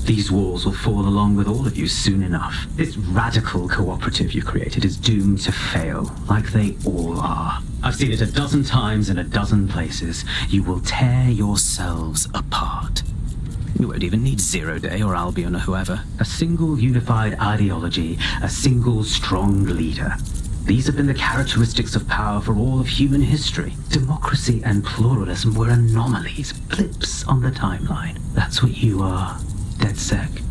These walls will fall along with all of you soon enough. This radical cooperative you created is doomed to fail, like they all are. I've seen it a dozen times in a dozen places. You will tear yourselves apart. You won't even need Zero Day or Albion or whoever. A single unified ideology, a single strong leader. These have been the characteristics of power for all of human history. Democracy and pluralism were anomalies, blips on the timeline. That's what you are. DedSec,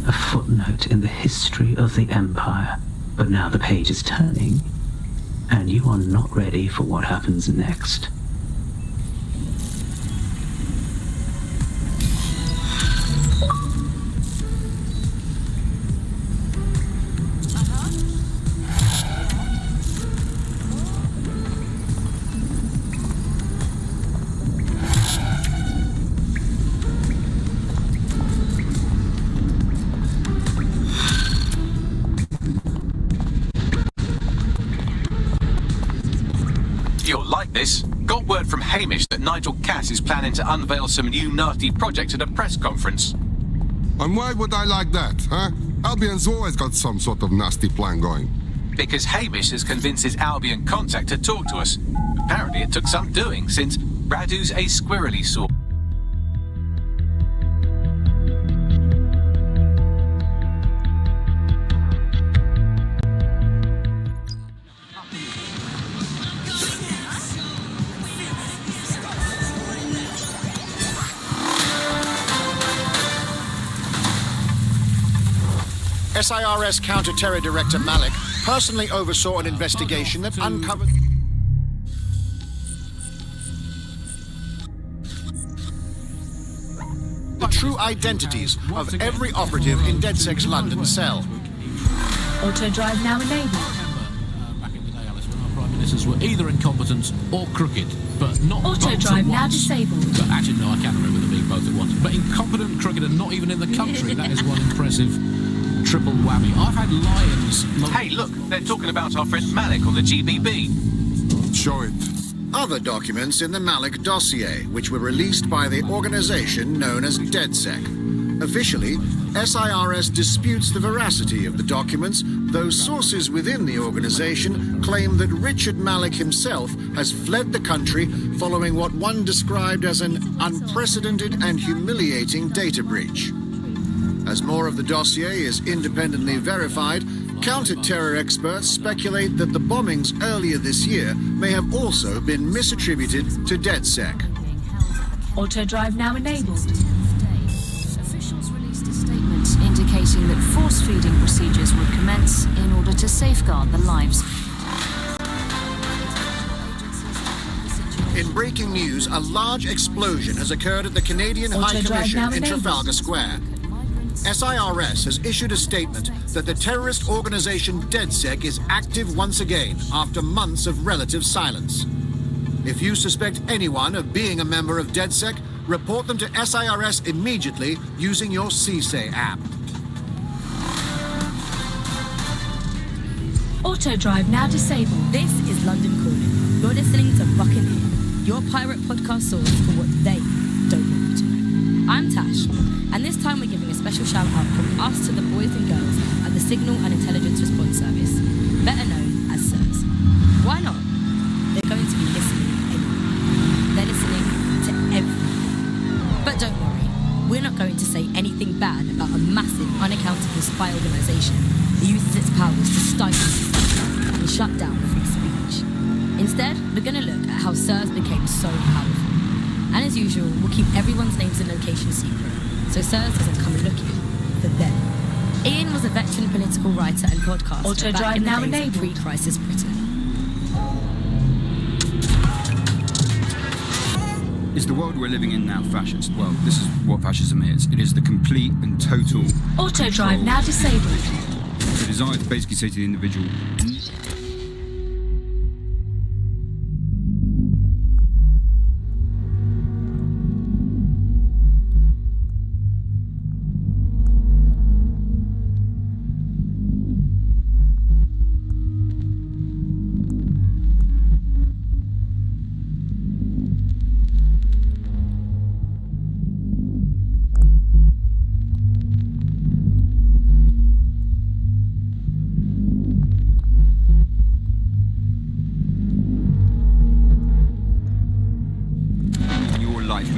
a footnote in the history of the Empire. But now the page is turning, and you are not ready for what happens next. You'll like this. Got word from Hamish that Nigel Cass is planning to unveil some new nasty project at a press conference. And why would I like that, huh? Albion's always got some sort of nasty plan going. Because Hamish has convinced his Albion contact to talk to us. Apparently it took some doing, since Radu's a squirrely sort. SIRS Counter-Terror Director Malik personally oversaw an investigation that uncovered... the true identities of every operative in DedSec's London cell. Auto drive now enabled. Back in the day, Alice, when our prime ministers were either incompetent or crooked, but not Auto both drive at now once. disabled. But actually, no, I can't remember them being both at once. But incompetent, crooked, and not even in the country. That is one impressive triple whammy. I've had lions... Hey, look, they're talking about our friend Malik on the GBB. Show it. Other documents in the Malik dossier, which were released by the organization known as DedSec. Officially, SIRS disputes the veracity of the documents, though sources within the organization claim that Richard Malik himself has fled the country following what one described as an unprecedented and humiliating data breach. As more of the dossier is independently verified, counter-terror experts speculate that the bombings earlier this year may have also been misattributed to DedSec. Auto drive now enabled. Officials released a statement indicating that force-feeding procedures would commence in order to safeguard the lives. In breaking news, a large explosion has occurred at the Canadian High Commission in Trafalgar Square. SIRS has issued a statement that the terrorist organization DedSec is active once again after months of relative silence. If you suspect anyone of being a member of DedSec, report them to SIRS immediately using your CSAY app. Auto drive now disabled. This is London Calling. You're listening to Buccaneer, your pirate podcast source for what they don't want you to know. I'm Tash, and this time we're giving a special shout out from us to the boys and girls at the Signal and Intelligence Response Service, better known as SIRS. Why not? They're going to be listening anyway. They're listening to everything. But don't worry, we're not going to say anything bad about a massive, unaccountable spy organisation that uses its powers to stifle society and shut down free speech. Instead, we're going to look at how SIRS became so powerful. And as usual, we'll keep everyone's names and locations secret, so SIRS doesn't come looking for them. Ian was a veteran political writer and podcaster Auto back drive in the now days of enabled. pre-crisis Britain. Is the world we're living in now fascist? Well, this is what fascism is. It is the complete and total Auto drive control. now disabled. The desire to basically say to the individual,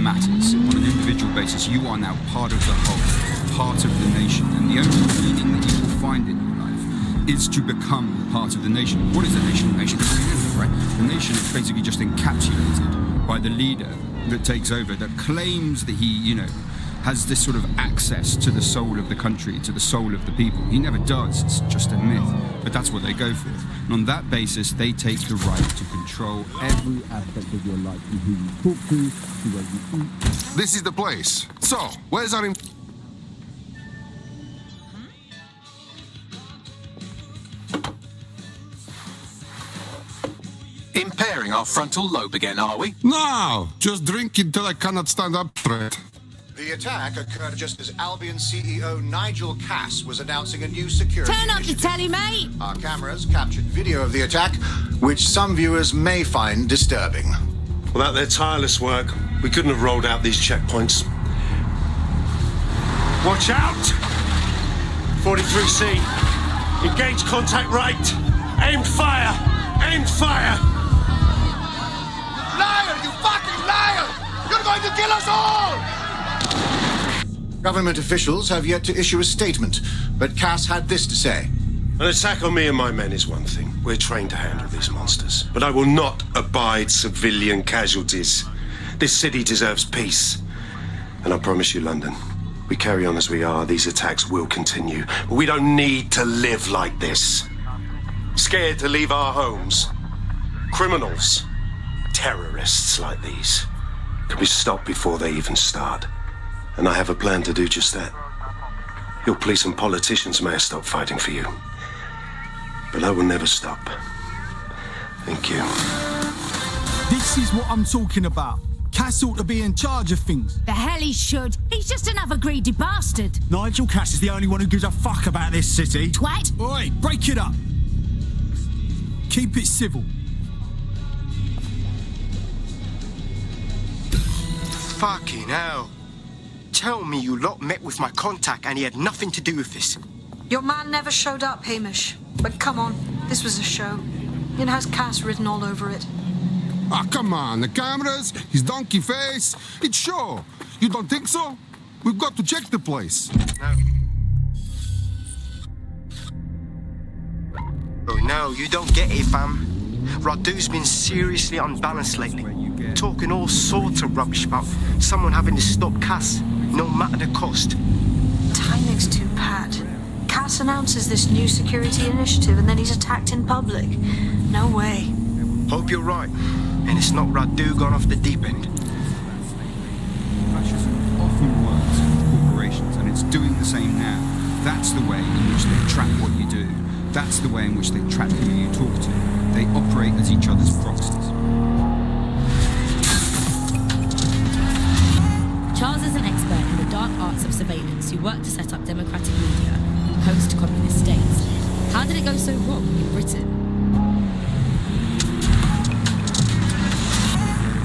matters. On an individual basis, you are now part of the whole, part of the nation, and the only meaning that you will find in your life is to become part of the nation. What is a nation? Nation is freedom, right? The nation is basically just encapsulated by the leader that takes over, that claims that he, has this sort of access to the soul of the country, to the soul of the people. He never does, it's just a myth. But that's what they go for. And on that basis, they take the right to control every aspect of your life, from who you talk to where you eat. This is the place. So, where's our... Impairing our frontal lobe again, are we? No! Just drink until I cannot stand up straight. The attack occurred just as Albion CEO Nigel Cass was announcing a new security Turn up the initiative. telly, mate! Our cameras captured video of the attack, which some viewers may find disturbing. Without their tireless work, we couldn't have rolled out these checkpoints. Watch out! 43C. Engage contact right. Aimed fire! Aimed fire! Liar! You fucking liar! You're going to kill us all! Government officials have yet to issue a statement, but Cass had this to say. An attack on me and my men is one thing. We're trained to handle these monsters. But I will not abide civilian casualties. This city deserves peace. And I promise you, London, we carry on as we are, these attacks will continue. But we don't need to live like this. Scared to leave our homes. Criminals, terrorists like these, can be stopped before they even start. And I have a plan to do just that. Your police and politicians may have stopped fighting for you. But I will never stop. Thank you. This is what I'm talking about. Cass ought to be in charge of things. The hell he should. He's just another greedy bastard. Nigel Cass is the only one who gives a fuck about this city. Twat. Oi, break it up. Keep it civil. Fucking hell. Tell me you lot met with my contact and he had nothing to do with this. Your man never showed up, Hamish. But come on, this was a show. It has Cass written all over it. Ah, come on, the cameras, his donkey face. It's sure. You don't think so? We've got to check the place. No. Oh no, you don't get it, fam. Radu's been seriously unbalanced lately. Talking all sorts of rubbish about someone having to stop Cass, no matter the cost. Timing's too pat. Cass announces this new security initiative and then he's attacked in public. No way. Hope you're right. And it's not Radu gone off the deep end. Fascism often works with corporations, and it's doing the same now. That's the way in which they track what you do. That's the way in which they track who you talk to. They operate as each other's proxies. Charles is an expert in the dark arts of surveillance who worked to set up democratic media in post-communist states. How did it go so wrong in Britain?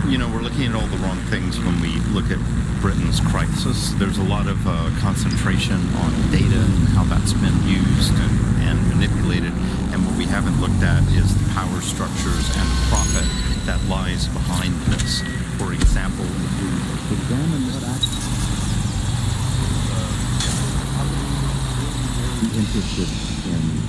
You know, we're looking at all the wrong things when we look at Britain's crisis. There's a lot of concentration on data and how that's been used and manipulated. And what we haven't looked at is the power structures and profit that lies behind this. For example, examine what actions be interested in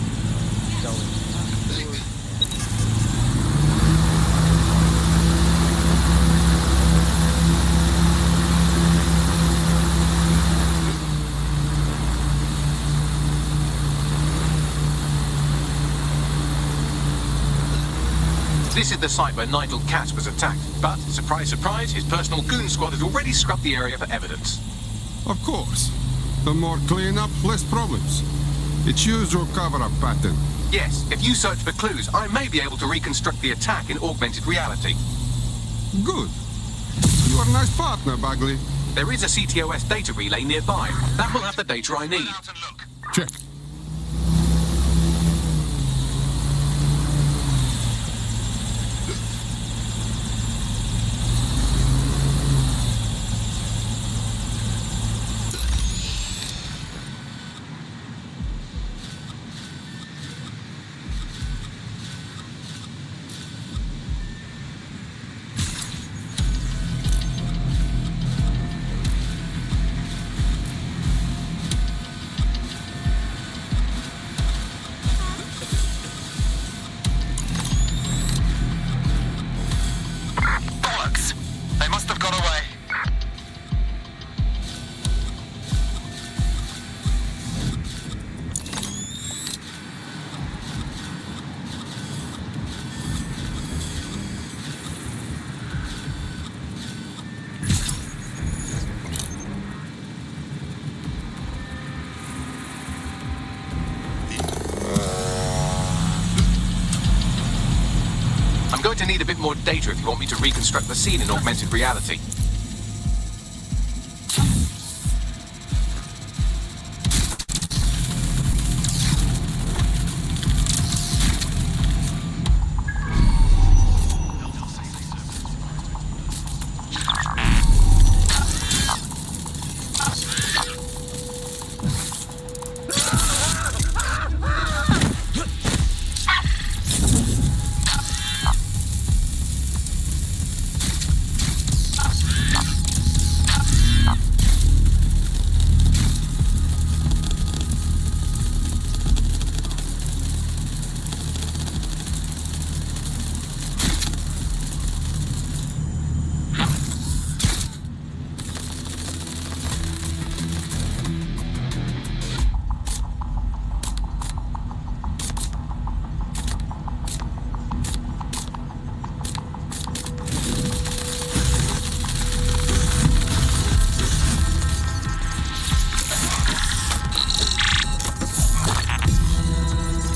This is the site where Nigel Cass was attacked, but, surprise, surprise, his personal goon squad has already scrubbed the area for evidence. Of course. The more clean-up, less problems. It's usual cover-up pattern. Yes, if you search for clues, I may be able to reconstruct the attack in augmented reality. Good. You are a nice partner, Bagley. There is a CTOS data relay nearby. That will have the data I need. Check. I'm going to need a bit more data if you want me to reconstruct the scene in augmented reality.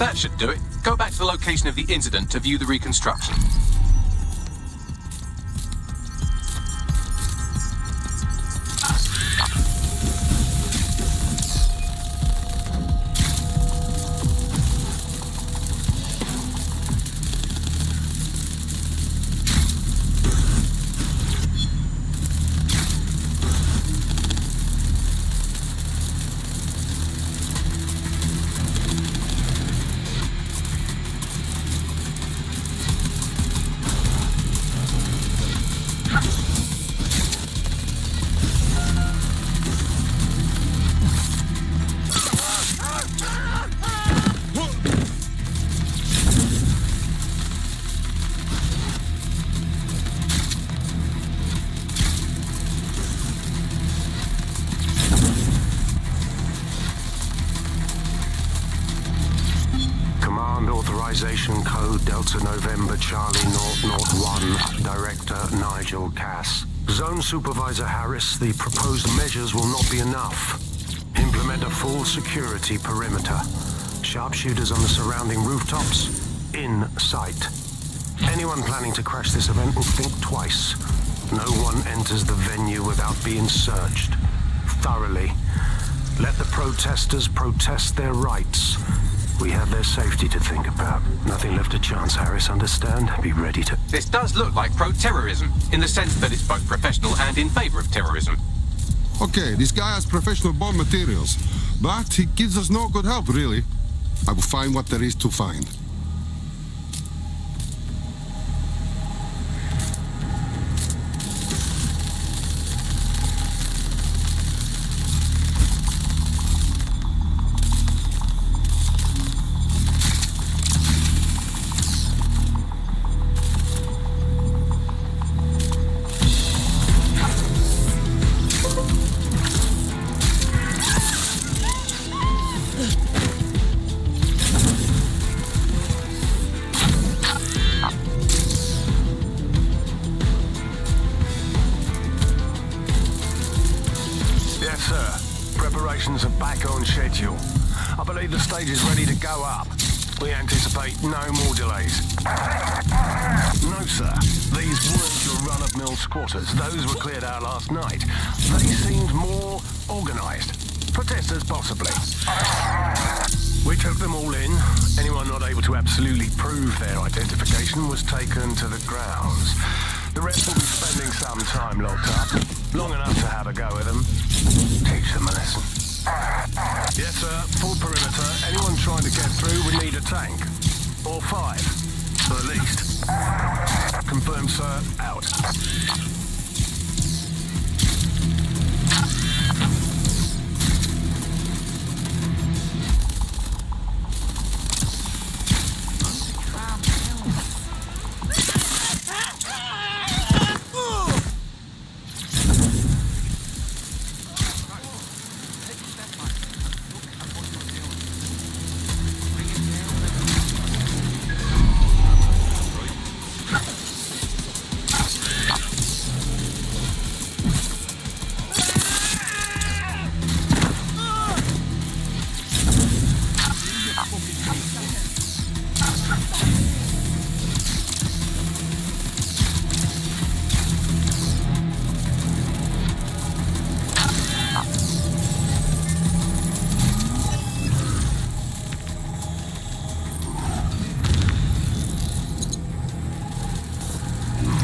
That should do it. Go back to the location of the incident to view the reconstruction. Authorization code Delta November Charlie 001, Director Nigel Cass. Zone Supervisor Harris, the proposed measures will not be enough. Implement a full security perimeter. Sharpshooters on the surrounding rooftops, in sight. Anyone planning to crash this event will think twice. No one enters the venue without being searched. Thoroughly. Let the protesters protest their rights. We have their safety to think about. Nothing left to chance, Harris, understand? Be ready to... This does look like pro-terrorism, in the sense that it's both professional and in favor of terrorism. Okay, this guy has professional bomb materials, but he gives us no good help, really. I will find what there is to find. Preparations are back on schedule. I believe the stage is ready to go up. We anticipate no more delays. No, sir. These weren't your run-of-mill squatters. Those were cleared out last night. They seemed more organised. Protesters, possibly. We took them all in. Anyone not able to absolutely prove their identification was taken to the grounds. The rest will be spending some time locked up. Long enough to have a go at them. Teach them a lesson. Yes, sir. Full perimeter. Anyone trying to get through would need a tank. Or 5. At least. Confirmed, sir. Out.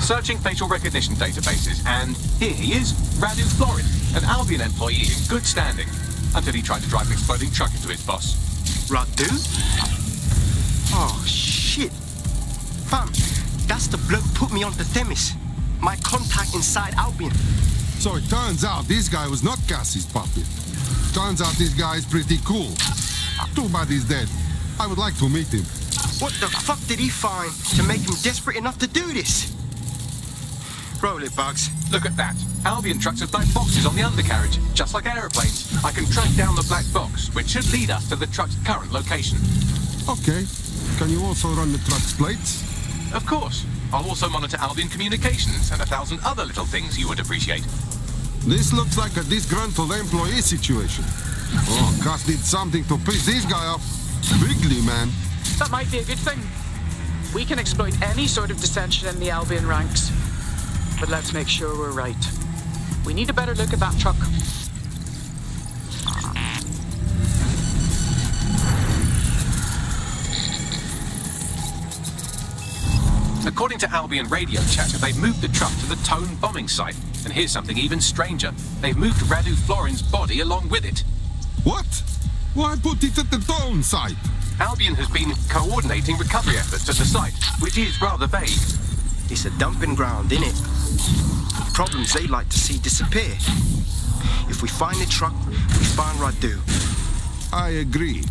Searching facial recognition databases, and here he is, Radu Florin, an Albion employee in good standing, until he tried to drive an exploding truck into his boss. Radu? Oh, shit. Fam, that's the bloke put me onto Themis. My contact inside Albion. So it turns out this guy was not Cassie's puppet. Turns out this guy is pretty cool. Too bad he's dead. I would like to meet him. What the fuck did he find to make him desperate enough to do this? Roll it, Bugs. Look at that. Albion trucks have black boxes on the undercarriage, just like aeroplanes. I can track down the black box, which should lead us to the truck's current location. Okay. Can you also run the truck's plates? Of course. I'll also monitor Albion communications and 1,000 other little things you would appreciate. This looks like a disgruntled employee situation. Oh, Cass did something to piss this guy off. Bigly, man. That might be a good thing. We can exploit any sort of dissension in the Albion ranks. But let's make sure we're right. We need a better look at that truck. According to Albion radio chatter, they've moved the truck to the Tone bombing site. And here's something even stranger. They've moved Radu Florin's body along with it. What? Why put it at the Tone site? Albion has been coordinating recovery efforts at the site, which is rather vague. It's a dumping ground, innit? Problems they like to see disappear. If we find the truck, we find Radu. I agree.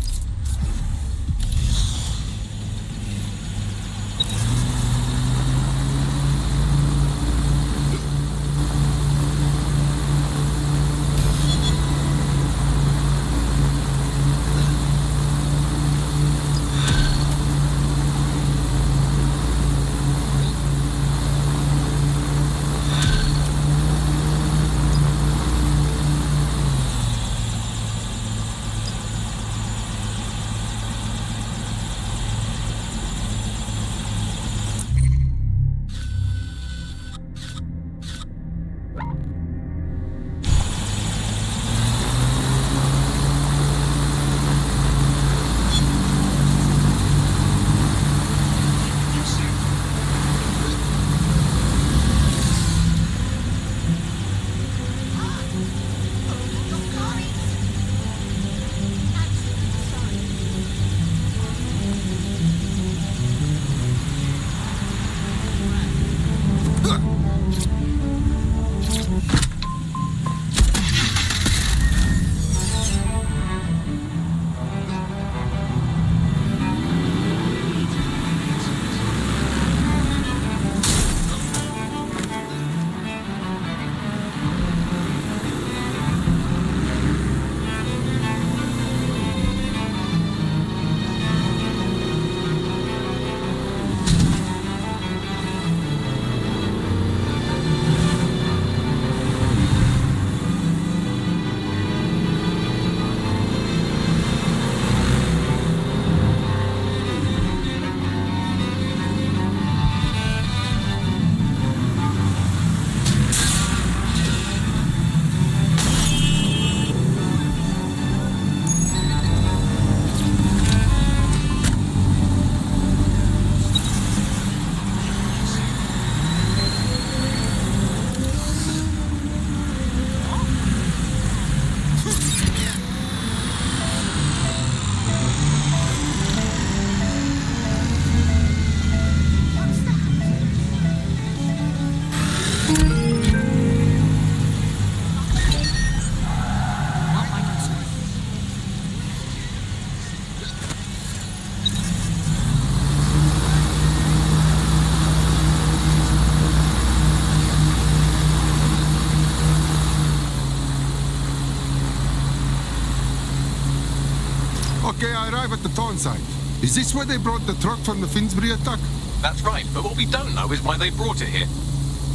Okay, I arrive at the town site. Is this where they brought the truck from the Finsbury attack? That's right, but what we don't know is why they brought it here.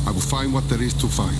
I will find what there is to find.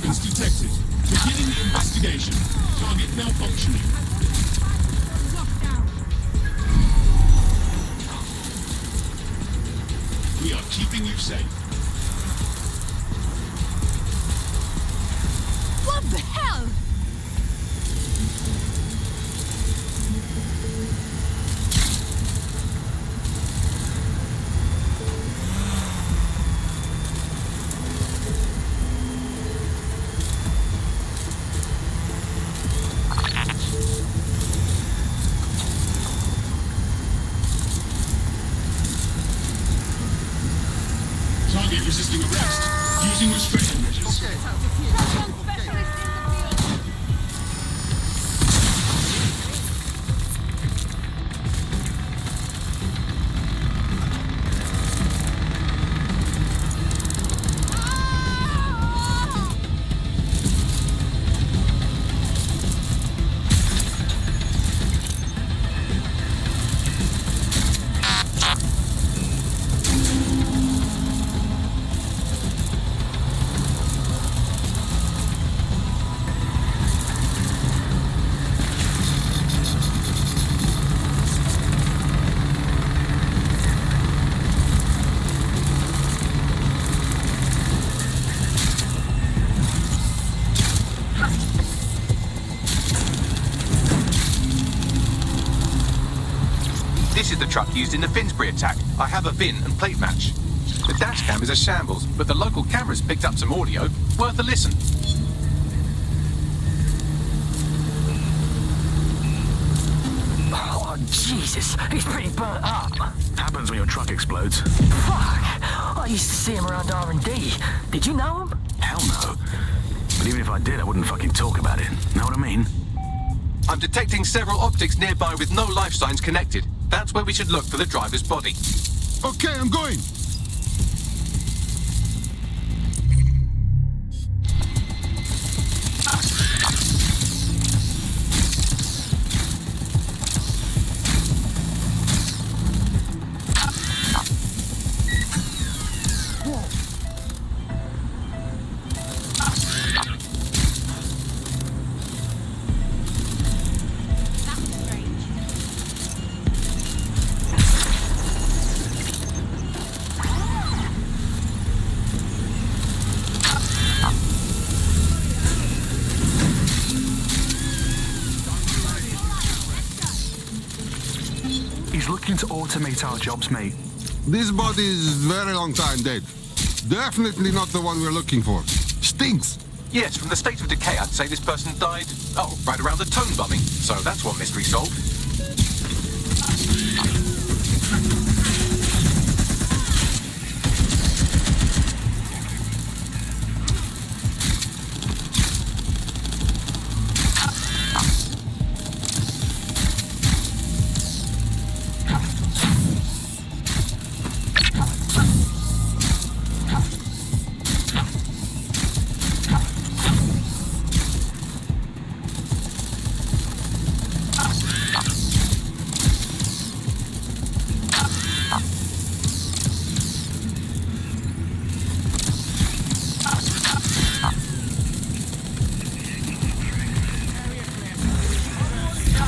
Detected. Beginning the investigation. Target malfunctioning. We are keeping you safe. What the hell? Target resisting arrest. Using restraining measures. This is the truck used in the Finsbury attack. I have a VIN and plate match. The dash cam is a shambles, but the local cameras picked up some audio. Worth a listen. Oh, Jesus. He's pretty burnt up. Happens when your truck explodes. Fuck. I used to see him around R&D. Did you know him? Hell no. But even if I did, I wouldn't fucking talk about it. Know what I mean? I'm detecting several optics nearby with no life signs connected. That's where we should look for the driver's body. Okay, I'm going. He's looking to automate our jobs, mate. This body is very long time dead. Definitely not the one we're looking for. Stinks. Yes, from the state of decay, I'd say this person died, right around the tone bombing. So that's one mystery solved.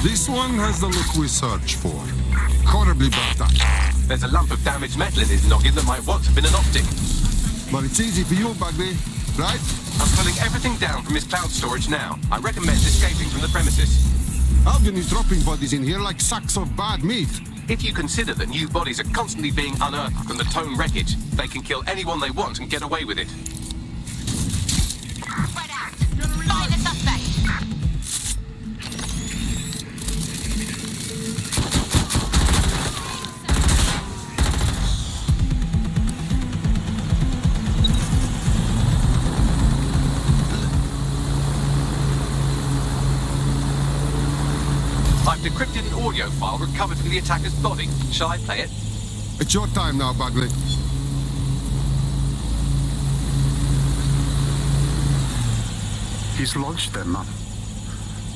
This one has the look we search for. Horribly burnt up. There's a lump of damaged metal in his noggin that might once have been an optic. But it's easy for you, Bugby, right? I'm pulling everything down from his cloud storage now. I recommend escaping from the premises. Albion is dropping bodies in here like sacks of bad meat. If you consider that new bodies are constantly being unearthed from the Tone wreckage, they can kill anyone they want and get away with it. Find the suspect. I've decrypted an audio file recovered from the attacker's body. Shall I play it? It's your time now, Bagley. He's launched them, Mum.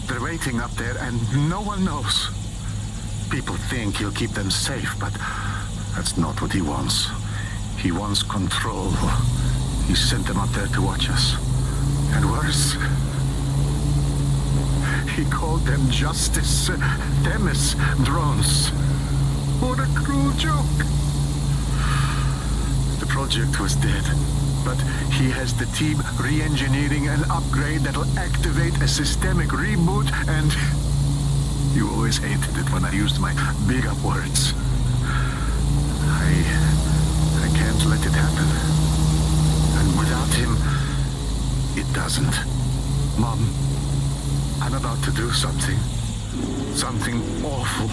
They're waiting up there, and no one knows. People think he'll keep them safe, but that's not what he wants. He wants control. He sent them up there to watch us. And worse, he called them Justice Themis drones. What a cruel joke. The project was dead, but he has the team re-engineering an upgrade that'll activate a systemic reboot, and you always hated it when I used my big up words. I can't let it happen. And without him, it doesn't. Mom, I'm about to do something. Something awful.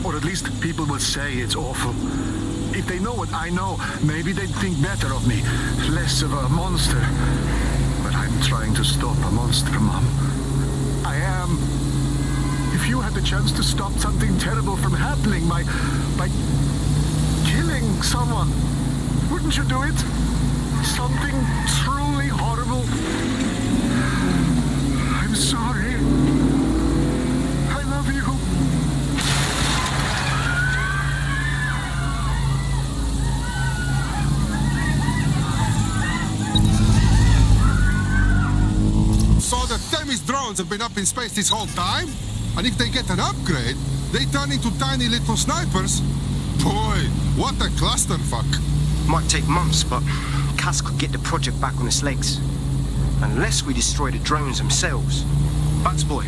Or at least people will say it's awful. If they know what I know, maybe they'd think better of me. Less of a monster. But I'm trying to stop a monster, Mom. I am. If you had the chance to stop something terrible from happening by killing someone, wouldn't you do it? Something truly horrible. I'm sorry. I love you. So the Themis drones have been up in space this whole time? And if they get an upgrade, they turn into tiny little snipers? Boy, what a clusterfuck. Might take months, but Cass could get the project back on its legs. Unless we destroy the drones themselves. Bugs boy,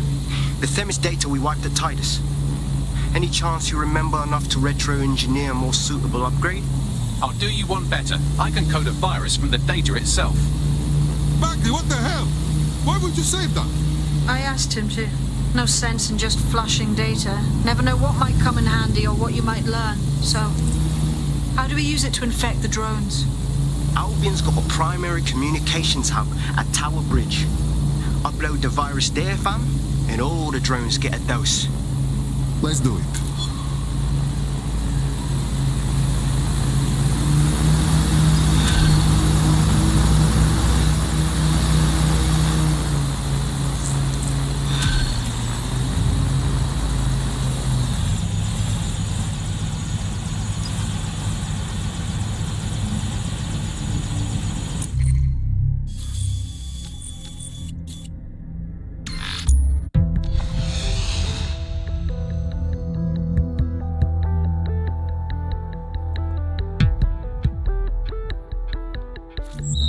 the Themis data we wiped at Titus. Any chance you remember enough to retro-engineer a more suitable upgrade? I'll do you one better. I can code a virus from the data itself. Bagley, what the hell? Why would you save that? I asked him to. No sense in just flushing data. Never know what might come in handy or what you might learn. So, how do we use it to infect the drones? Albion's got a primary communications hub at Tower Bridge. Upload the virus there, fam, and all the drones get a dose. Let's do it.